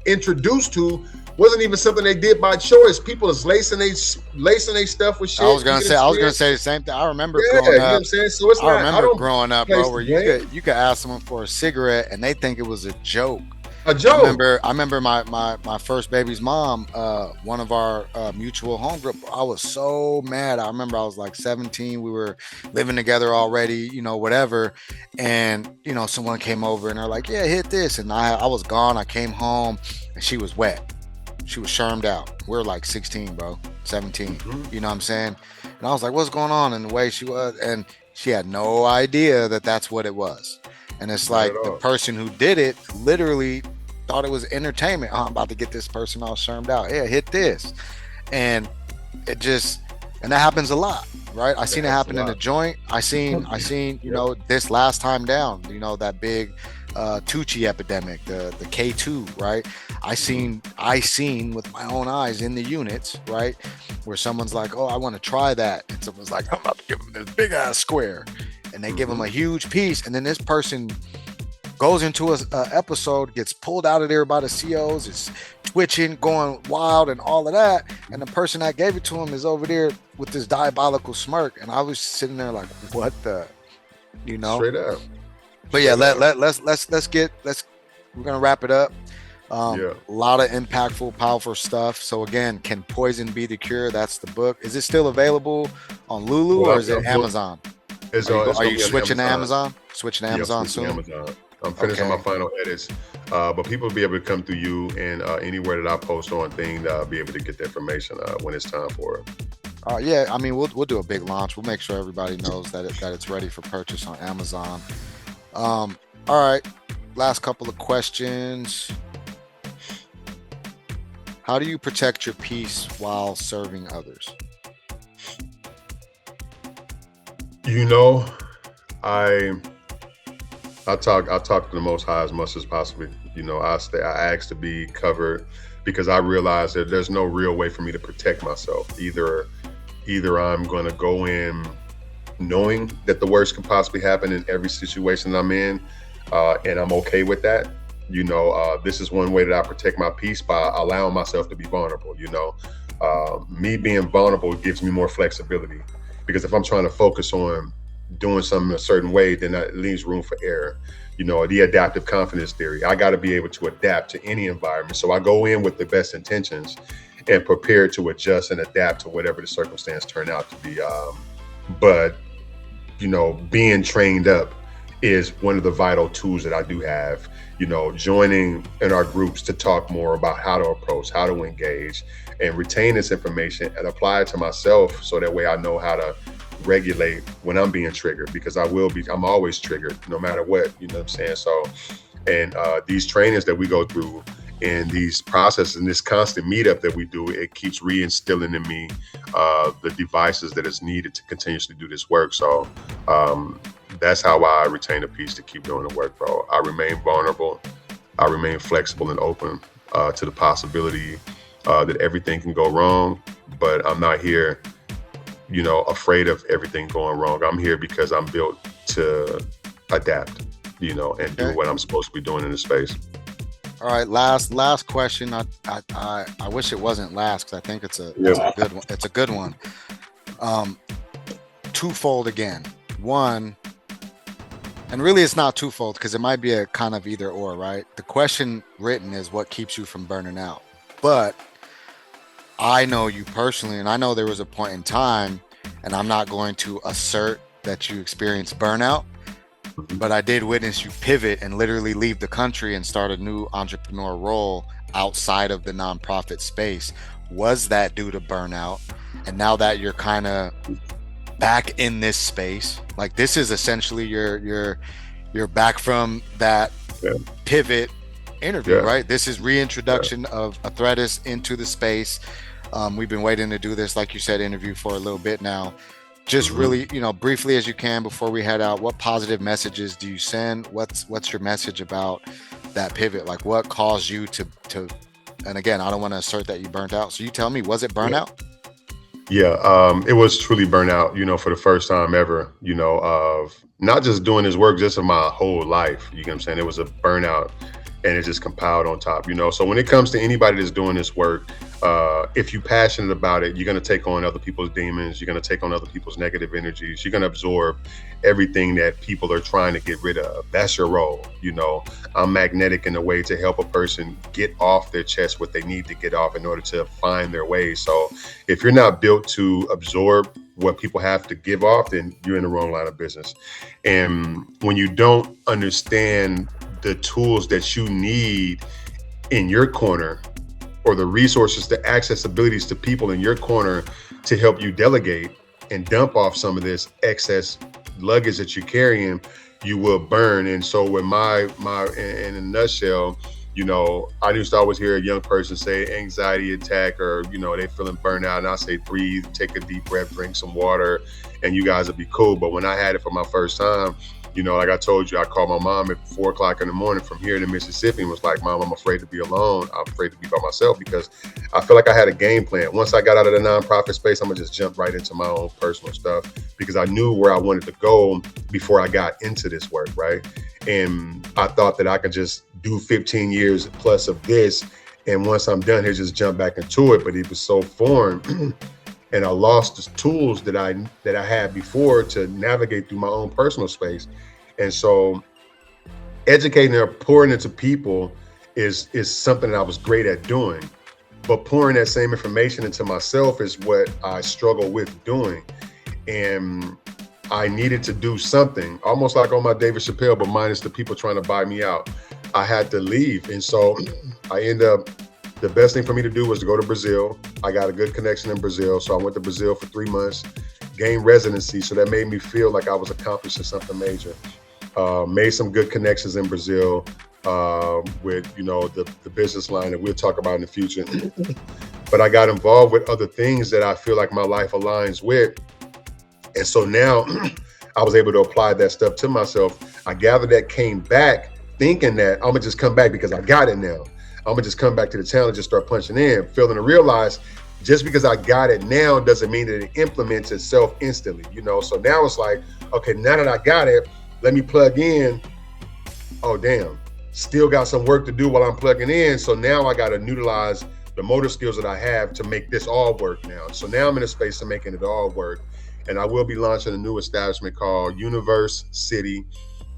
introduced to wasn't even something they did by choice. People is lacing they stuff with shit. I was gonna say the same thing. I remember growing up. You know what I'm saying? So it's I remember growing up, bro, where you could ask someone for a cigarette and they think it was a joke. A joke. I remember my first baby's mom, one of our mutual home group. I was so mad. I remember I was like 17. We were living together already, you know, whatever. And, you know, someone came over and they're like, yeah, hit this. And I was gone. I came home and she was wet. She was shermed out. We're like 16, bro, 17. You know what I'm saying? And I was like, what's going on? And the way she was, and she had no idea that that's what it was. And it's like the person who did it literally thought it was entertainment. Oh, I'm about to get this person all shermed out. Yeah, hit this. And it just, and that happens a lot, right? I seen it happen in the joint. I seen, you know, this last time down, you know, that big Tucci epidemic, the K2, right? I seen with my own eyes in the units, right? Where someone's like, oh, I want to try that. And someone's like, I'm about to give them this big ass square. And they give them a huge piece, and then this person goes into a episode, gets pulled out of there by the COs, is twitching, going wild, and all of that. And the person that gave it to him is over there with this diabolical smirk, and I was sitting there like, what the, you know? Straight up. But yeah, let's we're gonna wrap it up. A lot of impactful, powerful stuff. So again, Can Poison Be the Cure? That's the book. Is it still available on Lulu or is it Amazon? Are you switching to Amazon? Switching to Amazon soon? Amazon. I'm finishing my final edits, but people will be able to come through you and anywhere that I post on thing, be able to get the information when it's time for it. Yeah, I mean, we'll do a big launch. We'll make sure everybody knows that it's ready for purchase on Amazon. All right, last couple of questions. How do you protect your peace while serving others? You know, I talk to the Most High as much as possible. You know, I ask to be covered because I realize that there's no real way for me to protect myself. Either I'm going to go in knowing that the worst can possibly happen in every situation I'm in, and I'm okay with that. You know, this is one way that I protect my peace, by allowing myself to be vulnerable. You know, me being vulnerable gives me more flexibility, because if I'm trying to focus on doing something a certain way, then that leaves room for error. You know, the adaptive confidence theory, I got to be able to adapt to any environment. So I go in with the best intentions and prepare to adjust and adapt to whatever the circumstance turn out to be. But, you know, being trained up is one of the vital tools that I do have. You know, joining in our groups to talk more about how to approach, how to engage, and retain this information and apply it to myself, so that way I know how to regulate when I'm being triggered, because I'm always triggered no matter what, you know what I'm saying? So, and these trainings that we go through and these processes and this constant meetup that we do, it keeps reinstilling in me the devices that is needed to continuously do this work. So that's how I retain the peace to keep doing the work, bro. I remain vulnerable. I remain flexible and open to the possibility that everything can go wrong, but I'm not here, you know, afraid of everything going wrong. I'm here because I'm built to adapt, you know, and do what I'm supposed to be doing in the space. All right, last question. I wish it wasn't last, because I think it's a good one. It's a good one. Twofold again. One, And really, it's not twofold because it might be a kind of either or, right? The question written is what keeps you from burning out. But I know you personally, and I know there was a point in time, and I'm not going to assert that you experienced burnout, Mhm. but I did witness you pivot and literally leave the country and start a new entrepreneur role outside of the nonprofit space. Was that due to burnout? And now that you're kind of back in this space, like this is essentially you're back from that Yeah, pivot interview, yeah, right? This is yeah. reintroduction of Athrettis into the space. We've been waiting to do this, like you said, interview for a little bit now. Just Hmm. really, briefly as you can before we head out, what positive messages do you send? What's your message about that pivot? Like what caused you to and again, I don't want to assert that you burnt out. So you tell me, was it Yeah. burnout? Yeah, it was truly burnout, for the first time ever, of not just doing this work, just of my whole life. You get what I'm saying? It was a burnout and it just compiled on top. So when it comes to anybody that's doing this work, if you're passionate about it, you're going to take on other people's demons. You're going to take on other people's negative energies. You're going to absorb everything that people are trying to get rid of. That's your role. I'm magnetic in a way to help a person get off their chest what they need to get off in order to find their way. So if you're not built to absorb what people have to give off, then you're in the wrong line of business. And when you don't understand the tools that you need in your corner, or the resources, the access abilities to people in your corner to help you delegate and dump off some of this excess luggage that you're carrying, you will burn. And so with my in a nutshell, I used to always hear a young person say anxiety attack, or they feeling burnout, and I say breathe, take a deep breath, drink some water, and you guys will be cool. But when I had it for my first time, like I told you, I called my mom at 4 o'clock in the morning from here to Mississippi and was like, Mom, I'm afraid to be alone. I'm afraid to be by myself, because I feel like I had a game plan. Once I got out of the nonprofit space, I'm gonna just jump right into my own personal stuff, because I knew where I wanted to go before I got into this work, right? And I thought that I could just do 15 years plus of this, and once I'm done here, just jump back into it. But it was so foreign. And I lost the tools that I had before to navigate through my own personal space. And so educating or pouring into people is something that I was great at doing. But pouring that same information into myself is what I struggle with doing. And I needed to do something, almost like on my David Chappelle, but minus the people trying to buy me out. I had to leave. And so I ended up, the best thing for me to do was to go to Brazil. I got a good connection in Brazil. So I went to Brazil for 3 months, gained residency. So that made me feel like I was accomplishing something major. Made some good connections in Brazil with, the business line that we'll talk about in the future. But I got involved with other things that I feel like my life aligns with. And so now I was able to apply that stuff to myself. I gathered that, came back thinking that I'm gonna just come back because I got it now. I'm gonna just come back to the town and just start punching in, failing to realize just because I got it now doesn't mean that it implements itself instantly, So now it's like, okay, now that I got it, let me plug in. Oh, damn, still got some work to do while I'm plugging in. So now I got to utilize the motor skills that I have to make this all work now. So now I'm in a space of making it all work. And I will be launching a new establishment called Universe City.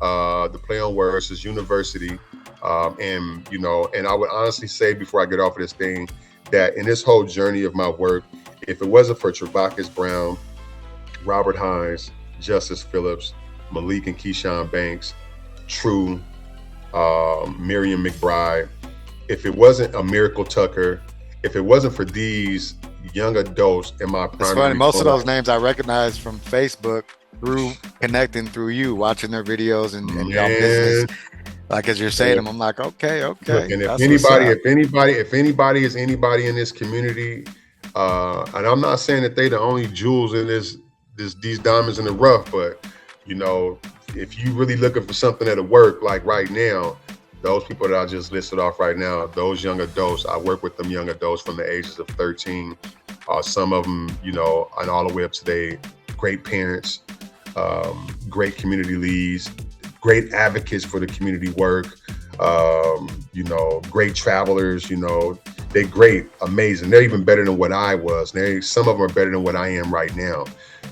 The play on words is university. And I would honestly say, before I get off of this thing, that in this whole journey of my work, if it wasn't for Travacus Brown, Robert Hines, Justice Phillips, Malik and Keyshawn Banks, True, Miriam McBride, if it wasn't a Miracle Tucker, if it wasn't for these young adults in my It's funny. primary Most of goal, those names I recognize from Facebook through connecting through you, watching their videos and y'all business. man. Like as you're saying them, I'm like, okay, Look, and that's what's up. if anybody is anybody in this community, and I'm not saying that they the only jewels in these diamonds in the rough, but if you really looking for something that'll work, like right now, those people that I just listed off right now, those young adults, I work with them young adults from the ages of 13. Some of them, and all the way up to their great parents, great community leads, great advocates for the community work, great travelers, they're great, amazing. They're even better than what I was. Some of them are better than what I am right now,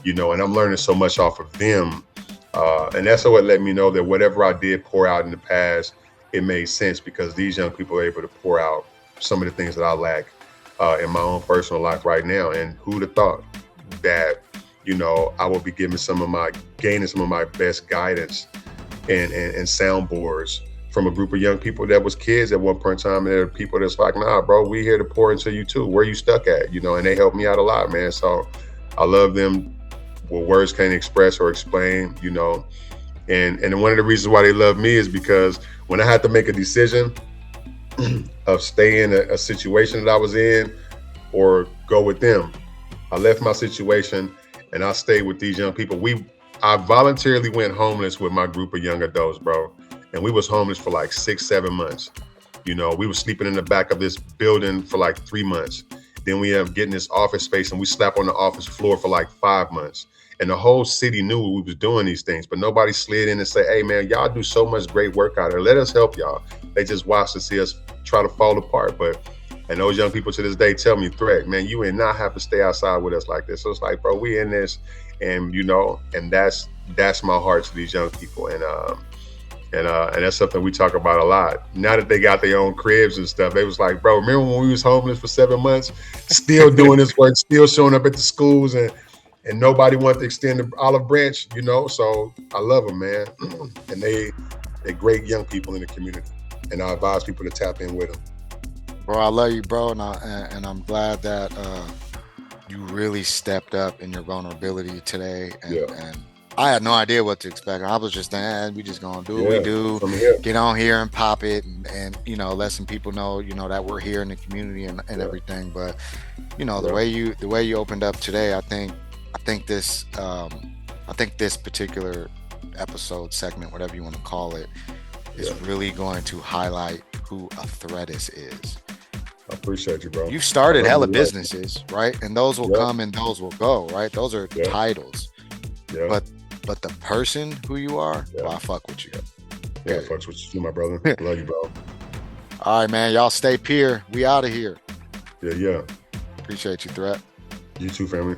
and I'm learning so much off of them And that's what let me know that whatever I did pour out in the past, it made sense because these young people are able to pour out some of the things that I lack in my own personal life right now. And who'd have thought that, I will be gaining some of my best guidance and soundboards from a group of young people that was kids at one point in time, and there are people that's like, nah, bro, we here to pour into you too. Where you stuck at, and they helped me out a lot, man. So I love them. What words can't express or explain, and one of the reasons why they love me is because when I had to make a decision of staying in a situation that I was in or go with them, I left my situation and I stayed with these young people. I voluntarily went homeless with my group of young adults, bro. And we was homeless for like 6-7 months. We were sleeping in the back of this building for like 3 months. Then we ended up getting this office space and we slept on the office floor for like 5 months. And the whole city knew we was doing these things, but nobody slid in and said, hey man, y'all do so much great work out there. Let us help y'all. They just watched to see us try to fall apart. And those young people to this day tell me, Thrett, man, you ain't not have to stay outside with us like this. So it's like, bro, we in this, and and that's my heart to these young people. And that's something we talk about a lot. Now that they got their own cribs and stuff, they was like, bro, remember when we was homeless for 7 months, still doing this work, still showing up at the schools, and nobody wanted to extend the olive branch, So I love them, man. And they're great young people in the community. And I advise people to tap in with them. Bro, I love you, bro. And I'm glad that you really stepped up in your vulnerability today. And I had no idea what to expect. I was just we just gonna do what we do, get on here and pop it, and let some people know, that we're here in the community and everything. But the way you opened up today, I think this particular episode segment, whatever you want to call it, is really going to highlight who Athrettis is. I appreciate you, bro. You've started hella businesses, right? And those will come and those will go, right? Those are titles. Yeah. But the person who you are, well, I fuck with you. Yeah, I fucks with you, my brother. Love you, bro. All right, man. Y'all stay pure. We out of here. Yeah. Appreciate you, Thrett. You too, family.